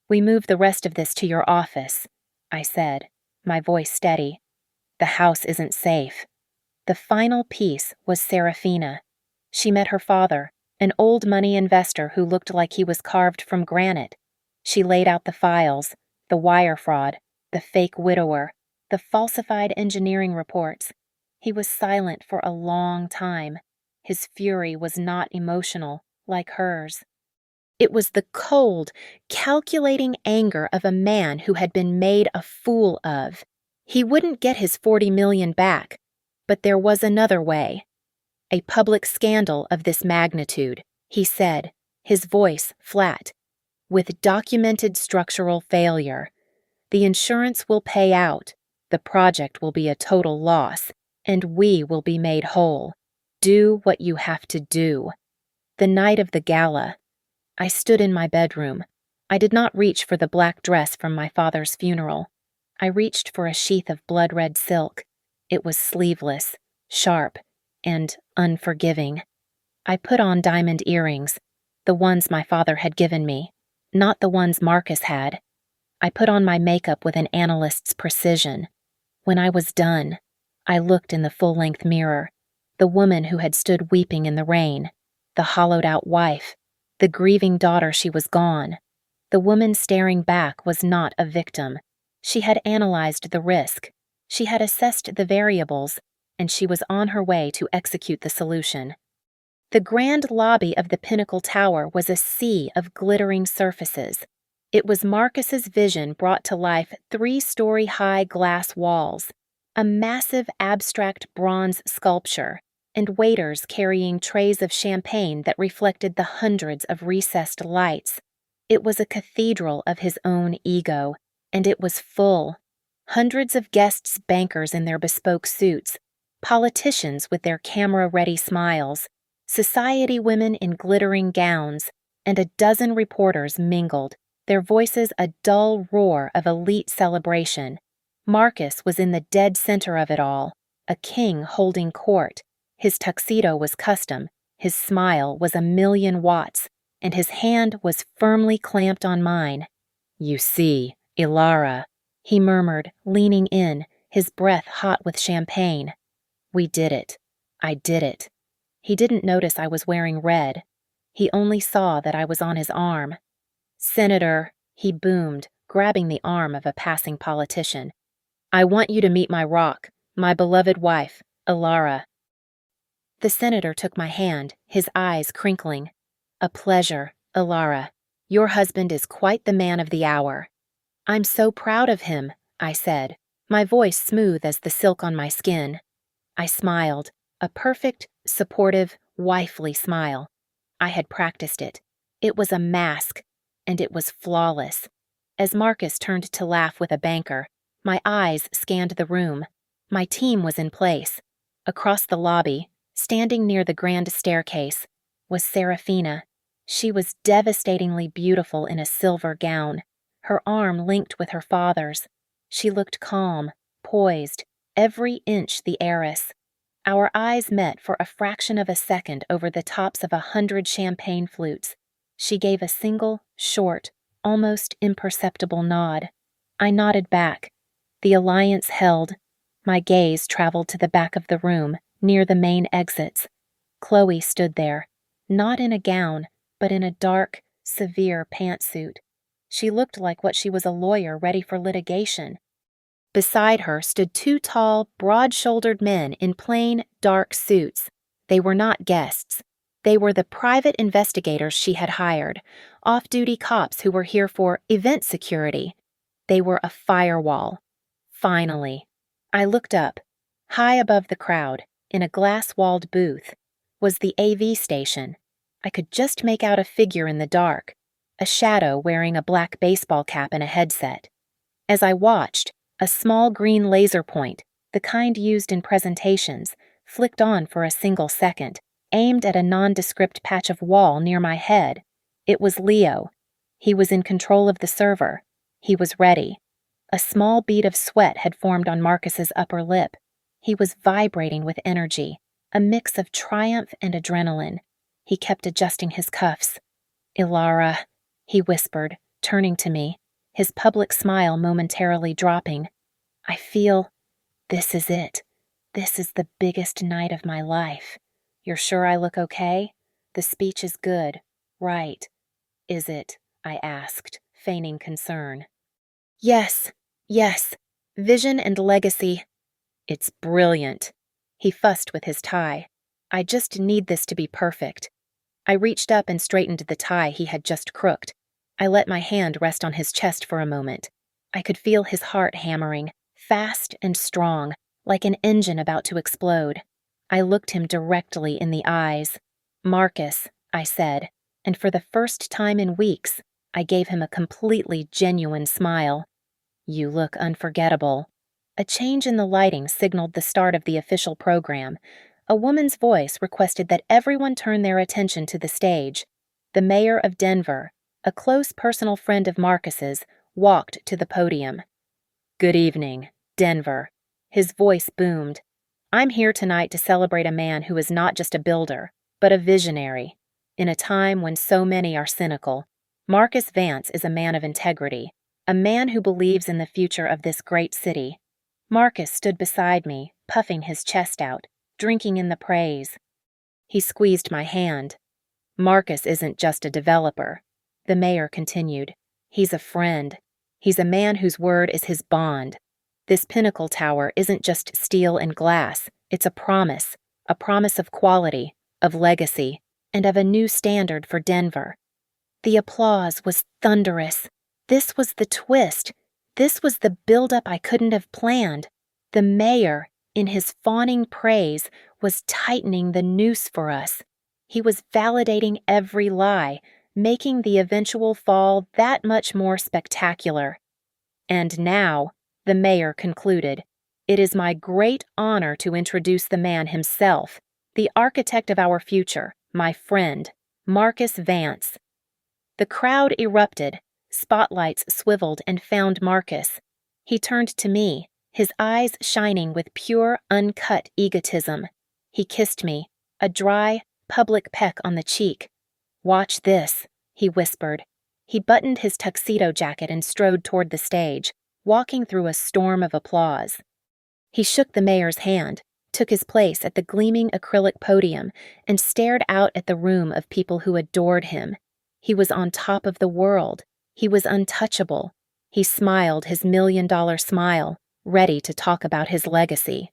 A: We move the rest of this to your office, I said, my voice steady. The house isn't safe. The final piece was Serafina. She met her father, an old money investor who looked like he was carved from granite. She laid out the files, the wire fraud, the fake widower, the falsified engineering reports. He was silent for a long time. His fury was not emotional, like hers. It was the cold, calculating anger of a man who had been made a fool of. He wouldn't get his $40 million back, but there was another way. A public scandal of this magnitude, he said, his voice flat, with documented structural failure. The insurance will pay out, the project will be a total loss, and we will be made whole. Do what you have to do. The night of the gala, I stood in my bedroom. I did not reach for the black dress from my father's funeral. I reached for a sheath of blood-red silk. It was sleeveless, sharp, and unforgiving. I put on diamond earrings, the ones my father had given me, not the ones Marcus had. I put on my makeup with an analyst's precision. When I was done, I looked in the full-length mirror, the woman who had stood weeping in the rain, the hollowed-out wife, the grieving daughter. She was gone. The woman staring back was not a victim. She had analyzed the risk. She had assessed the variables, and she was on her way to execute the solution. The grand lobby of the Pinnacle Tower was a sea of glittering surfaces. It was Marcus's vision brought to life 3-story-high glass walls, a massive abstract bronze sculpture, and waiters carrying trays of champagne that reflected the hundreds of recessed lights. It was a cathedral of his own ego, and it was full. Hundreds of guests, bankers in their bespoke suits, politicians with their camera-ready smiles, society women in glittering gowns, and a dozen reporters mingled, their voices a dull roar of elite celebration. Marcus was in the dead center of it all, a king holding court. His tuxedo was custom, his smile was 1,000,000 watts, and his hand was firmly clamped on mine. You see, Elara, he murmured, leaning in, his breath hot with champagne. We did it. I did it. He didn't notice I was wearing red. He only saw that I was on his arm. Senator, he boomed, grabbing the arm of a passing politician. I want you to meet my rock, my beloved wife, Elara. The senator took my hand, his eyes crinkling. A pleasure, Elara. Your husband is quite the man of the hour. I'm so proud of him, I said, my voice smooth as the silk on my skin. I smiled, a perfect, supportive, wifely smile. I had practiced it. It was a mask, and it was flawless. As Marcus turned to laugh with a banker, my eyes scanned the room. My team was in place. Across the lobby, standing near the grand staircase, was Serafina. She was devastatingly beautiful in a silver gown, her arm linked with her father's. She looked calm, poised, every inch the heiress. Our eyes met for a fraction of a second over the tops of 100 champagne flutes. She gave a single, short, almost imperceptible nod. I nodded back. The alliance held. My gaze traveled to the back of the room, near the main exits. Chloe stood there, not in a gown, but in a dark, severe pantsuit. She looked like what she was, a lawyer ready for litigation. Beside her stood 2 tall, broad-shouldered men in plain, dark suits. They were not guests. They were the private investigators she had hired, off-duty cops who were here for event security. They were a firewall. Finally. I looked up. High above the crowd, in a glass-walled booth, was the AV station. I could just make out a figure in the dark, a shadow wearing a black baseball cap and a headset. As I watched, a small green laser point, the kind used in presentations, flicked on for a single second, aimed at a nondescript patch of wall near my head. It was Leo. He was in control of the server. He was ready. A small bead of sweat had formed on Marcus's upper lip. He was vibrating with energy, a mix of triumph and adrenaline. He kept adjusting his cuffs. "Ilara," he whispered, turning to me, his public smile momentarily dropping. "I feel this is it. This is the biggest night of my life. You're sure I look okay? The speech is good, right? Is it?" I asked, feigning concern. "Yes, yes. Vision and legacy." "It's brilliant." He fussed with his tie. "I just need this to be perfect." I reached up and straightened the tie he had just crooked. I let my hand rest on his chest for a moment. I could feel his heart hammering, fast and strong, like an engine about to explode. I looked him directly in the eyes. "Marcus," I said, and for the first time in weeks, I gave him a completely genuine smile. "You look unforgettable." A change in the lighting signaled the start of the official program. A woman's voice requested that everyone turn their attention to the stage. The mayor of Denver, a close personal friend of Marcus's, walked to the podium. "Good evening, Denver." His voice boomed. "I'm here tonight to celebrate a man who is not just a builder, but a visionary. In a time when so many are cynical, Marcus Vance is a man of integrity, a man who believes in the future of this great city." Marcus stood beside me, puffing his chest out, drinking in the praise. He squeezed my hand. "Marcus isn't just a developer," the mayor continued. "He's a friend. He's a man whose word is his bond. This pinnacle tower isn't just steel and glass. It's a promise of quality, of legacy, and of a new standard for Denver." The applause was thunderous. This was the twist. This was the buildup I couldn't have planned. The mayor, in his fawning praise, was tightening the noose for us. He was validating every lie, making the eventual fall that much more spectacular. "And now," the mayor concluded, "it is my great honor to introduce the man himself, the architect of our future, my friend, Marcus Vance." The crowd erupted. Spotlights swiveled and found Marcus. He turned to me, his eyes shining with pure, uncut egotism. He kissed me, a dry, public peck on the cheek. "Watch this," he whispered. He buttoned his tuxedo jacket and strode toward the stage, walking through a storm of applause. He shook the mayor's hand, took his place at the gleaming acrylic podium, and stared out at the room of people who adored him. He was on top of the world. He was untouchable. He smiled his $1,000,000 smile, ready to talk about his legacy.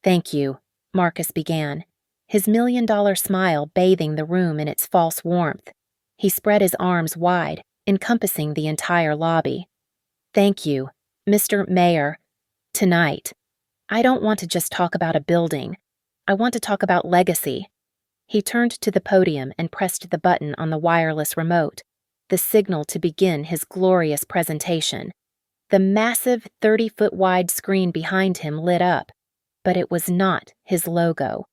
A: "Thank you," Marcus began, his $1,000,000 smile bathing the room in its false warmth. He spread his arms wide, encompassing the entire lobby. "Thank you, Mr. Mayor. Tonight, I don't want to just talk about a building. I want to talk about legacy." He turned to the podium and pressed the button on the wireless remote, the signal to begin his glorious presentation. The massive 30-foot-wide screen behind him lit up, but it was not his logo.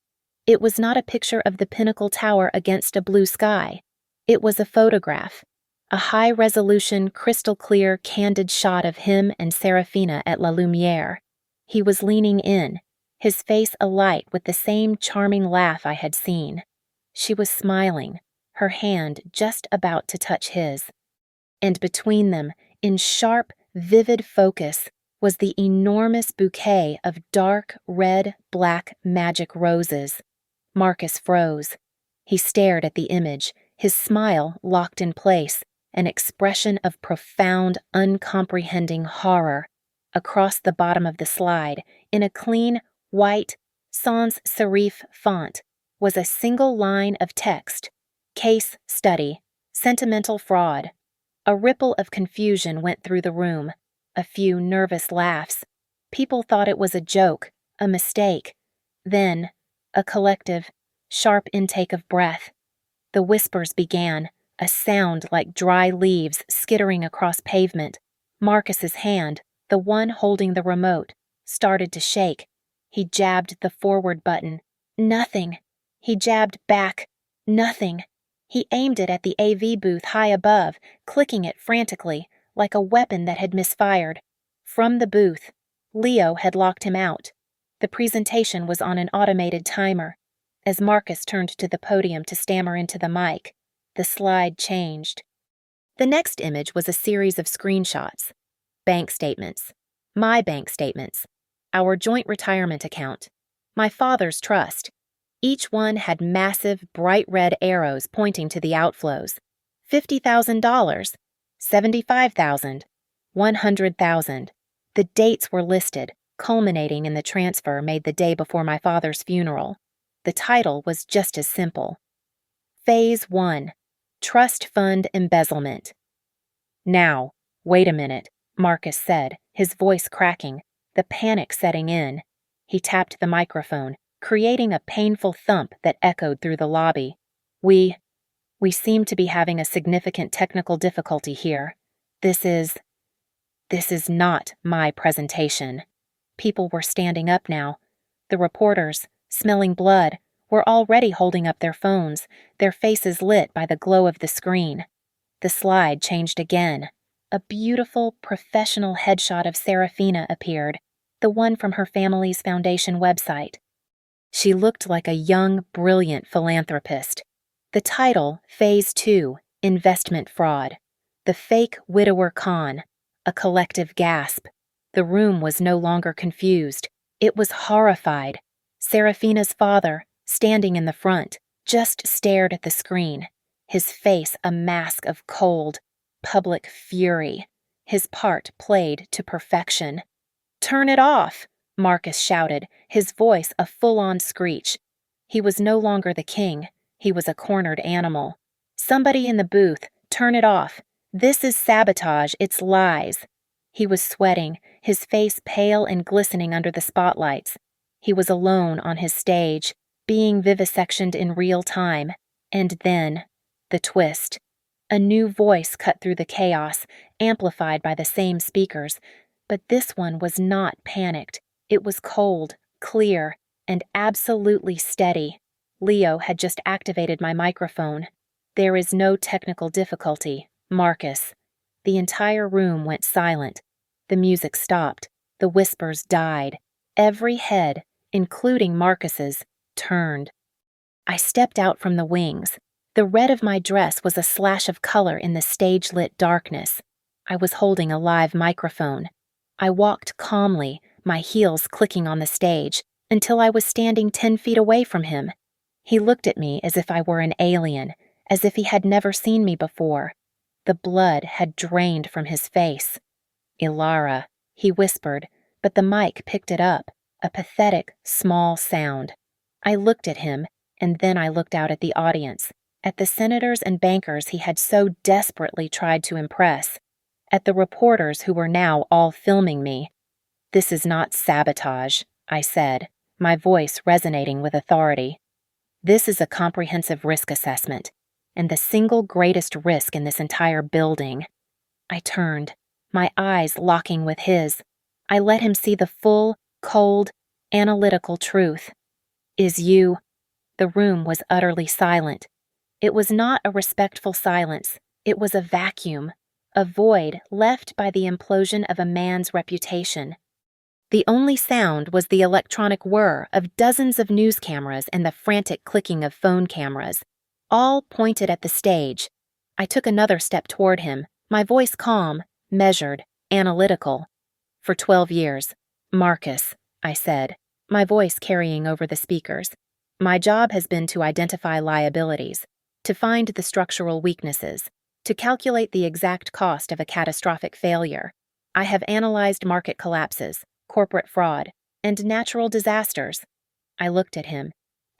A: It was not a picture of the Pinnacle Tower against a blue sky. It was a photograph, a high-resolution, crystal-clear, candid shot of him and Serafina at La Lumiere. He was leaning in, his face alight with the same charming laugh I had seen. She was smiling, her hand just about to touch his. And between them, in sharp, vivid focus, was the enormous bouquet of dark, red-black magic roses. Marcus froze. He stared at the image, his smile locked in place, an expression of profound, uncomprehending horror. Across the bottom of the slide, in a clean, white, sans serif font, was a single line of text: case study, sentimental fraud. A ripple of confusion went through the room, a few nervous laughs. People thought it was a joke, a mistake. Then, a collective, sharp intake of breath. The whispers began, a sound like dry leaves skittering across pavement. Marcus's hand, the one holding the remote, started to shake. He jabbed the forward button. Nothing. He jabbed back. Nothing. He aimed it at the AV booth high above, clicking it frantically, like a weapon that had misfired. From the booth, Leo had locked him out. The presentation was on an automated timer. As Marcus turned to the podium to stammer into the mic, the slide changed. The next image was a series of screenshots. Bank statements. My bank statements. Our joint retirement account. My father's trust. Each one had massive, bright red arrows pointing to the outflows. $50,000, $75,000, $100,000. The dates were listed, culminating in the transfer made the day before my father's funeral. The title was just as simple. Phase 1. Trust Fund Embezzlement. Now, wait a minute, Marcus said, his voice cracking, the panic setting in. He tapped the microphone, creating a painful thump that echoed through the lobby. We seem to be having a significant technical difficulty here. This is not my presentation. People were standing up now. The reporters, smelling blood, were already holding up their phones, their faces lit by the glow of the screen. The slide changed again. A beautiful, professional headshot of Serafina appeared, the one from her family's foundation website. She looked like a young, brilliant philanthropist. The title, Phase 2, Investment Fraud. The Fake Widower Con. A collective gasp. The room was no longer confused. It was horrified. Serafina's father, standing in the front, just stared at the screen, his face a mask of cold, public fury. His part played to perfection. "Turn it off!" Marcus shouted, his voice a full-on screech. He was no longer the king. He was a cornered animal. "Somebody in the booth, turn it off. This is sabotage, it's lies." He was sweating, his face pale and glistening under the spotlights. He was alone on his stage, being vivisectioned in real time. And then, the twist. A new voice cut through the chaos, amplified by the same speakers, but this one was not panicked. It was cold, clear, and absolutely steady. Leo had just activated my microphone. "There is no technical difficulty, Marcus." The entire room went silent. The music stopped. The whispers died. Every head, including Marcus's, turned. I stepped out from the wings. The red of my dress was a slash of color in the stage-lit darkness. I was holding a live microphone. I walked calmly, my heels clicking on the stage, until I was standing 10 feet away from him. He looked at me as if I were an alien, as if he had never seen me before. The blood had drained from his face. "Ilara," he whispered, but the mic picked it up, a pathetic, small sound. I looked at him, and then I looked out at the audience, at the senators and bankers he had so desperately tried to impress, at the reporters who were now all filming me. "This is not sabotage," I said, my voice resonating with authority. "This is a comprehensive risk assessment, and the single greatest risk in this entire building." I turned, my eyes locking with his. I let him see the full, cold, analytical truth. "Is you—" The room was utterly silent. It was not a respectful silence. It was a vacuum, a void left by the implosion of a man's reputation. The only sound was the electronic whir of dozens of news cameras and the frantic clicking of phone cameras, all pointed at the stage. I took another step toward him, my voice calm, measured, analytical. "For 12 years, Marcus," I said, my voice carrying over the speakers. "My job has been to identify liabilities, to find the structural weaknesses, to calculate the exact cost of a catastrophic failure. I have analyzed market collapses, corporate fraud, and natural disasters." I looked at him.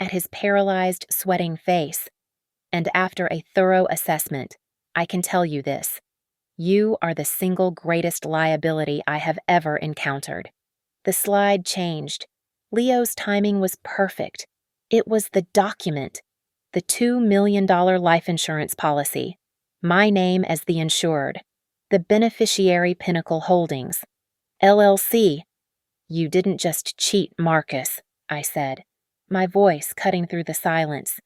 A: at his paralyzed, sweating face. "And after a thorough assessment, I can tell you this. You are the single greatest liability I have ever encountered." The slide changed. Leo's timing was perfect. It was the document, the $2 million life insurance policy, my name as the insured, the beneficiary Pinnacle Holdings, LLC. "You didn't just cheat Marcus," I said, my voice cutting through the silence.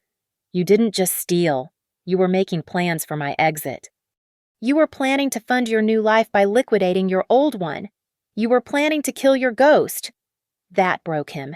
A: "You didn't just steal. You were making plans for my exit. You were planning to fund your new life by liquidating your old one. You were planning to kill your ghost." That broke him.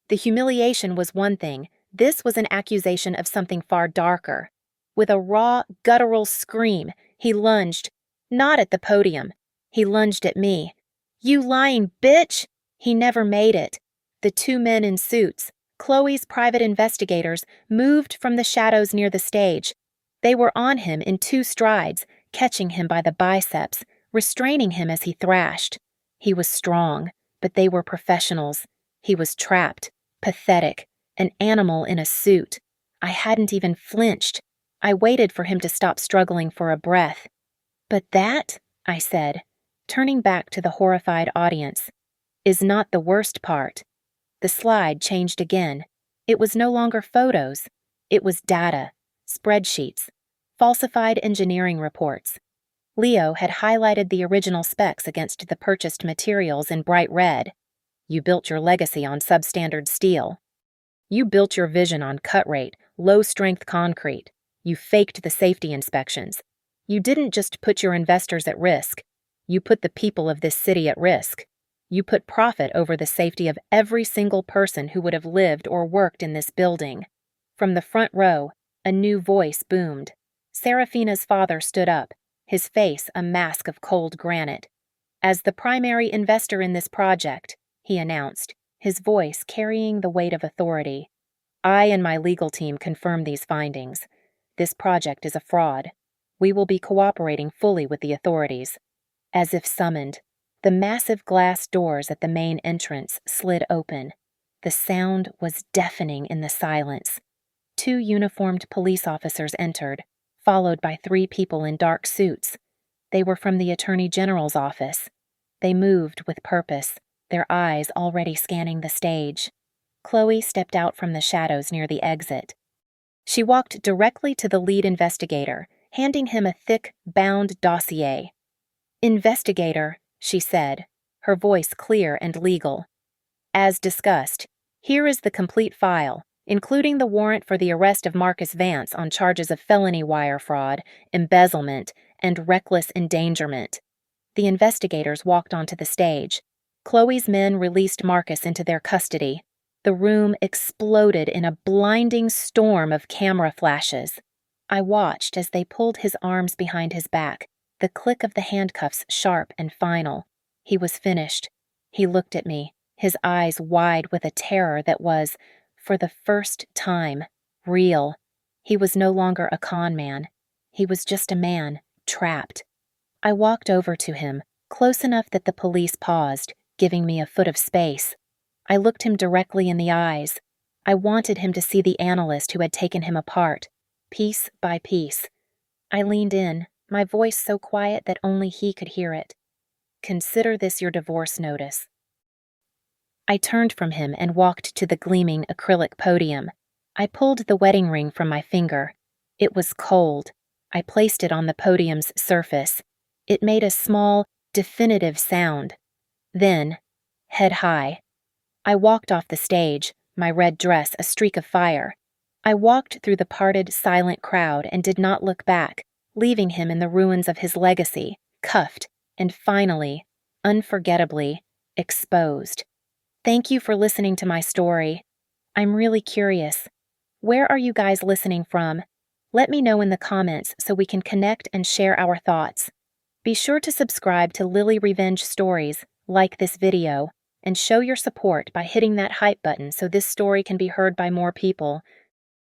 A: The humiliation was one thing. This was an accusation of something far darker. With a raw, guttural scream, he lunged, not at the podium. He lunged at me. "You lying bitch!" He never made it. The two men in suits, Chloe's private investigators, moved from the shadows near the stage. They were on him in 2 strides, catching him by the biceps, restraining him as he thrashed. He was strong, but they were professionals. He was trapped, pathetic, an animal in a suit. I hadn't even flinched. I waited for him to stop struggling for a breath. "But that," I said, turning back to the horrified audience, "is not the worst part." The slide changed again. It was no longer photos. It was data, spreadsheets, falsified engineering reports. Leo had highlighted the original specs against the purchased materials in bright red. "You built your legacy on substandard steel. You built your vision on cut rate, low-strength concrete. You faked the safety inspections. You didn't just put your investors at risk. You put the people of this city at risk. You put profit over the safety of every single person who would have lived or worked in this building." From the front row, a new voice boomed. Serafina's father stood up, his face a mask of cold granite. "As the primary investor in this project," he announced, his voice carrying the weight of authority, "I and my legal team confirm these findings. This project is a fraud. We will be cooperating fully with the authorities." As if summoned, the massive glass doors at the main entrance slid open. The sound was deafening in the silence. 2 uniformed police officers entered, followed by 3 people in dark suits. They were from the Attorney General's office. They moved with purpose, their eyes already scanning the stage. Chloe stepped out from the shadows near the exit. She walked directly to the lead investigator, handing him a thick, bound dossier. "Investigator," she said, her voice clear and legal. "As discussed, here is the complete file, including the warrant for the arrest of Marcus Vance on charges of felony wire fraud, embezzlement, and reckless endangerment." The investigators walked onto the stage. Chloe's men released Marcus into their custody. The room exploded in a blinding storm of camera flashes. I watched as they pulled his arms behind his back, the click of the handcuffs sharp and final. He was finished. He looked at me, his eyes wide with a terror that was, for the first time, real. He was no longer a con man. He was just a man, trapped. I walked over to him, close enough that the police paused, giving me a foot of space. I looked him directly in the eyes. I wanted him to see the analyst who had taken him apart, piece by piece. I leaned in, my voice so quiet that only he could hear it. "Consider this your divorce notice." I turned from him and walked to the gleaming acrylic podium. I pulled the wedding ring from my finger. It was cold. I placed it on the podium's surface. It made a small, definitive sound. Then, head high, I walked off the stage, my red dress a streak of fire. I walked through the parted, silent crowd and did not look back, leaving him in the ruins of his legacy, cuffed, and finally, unforgettably, exposed. Thank you for listening to my story. I'm really curious. Where are you guys listening from? Let me know in the comments so we can connect and share our thoughts. Be sure to subscribe to Lily Revenge Stories, like this video, and show your support by hitting that hype button so this story can be heard by more people.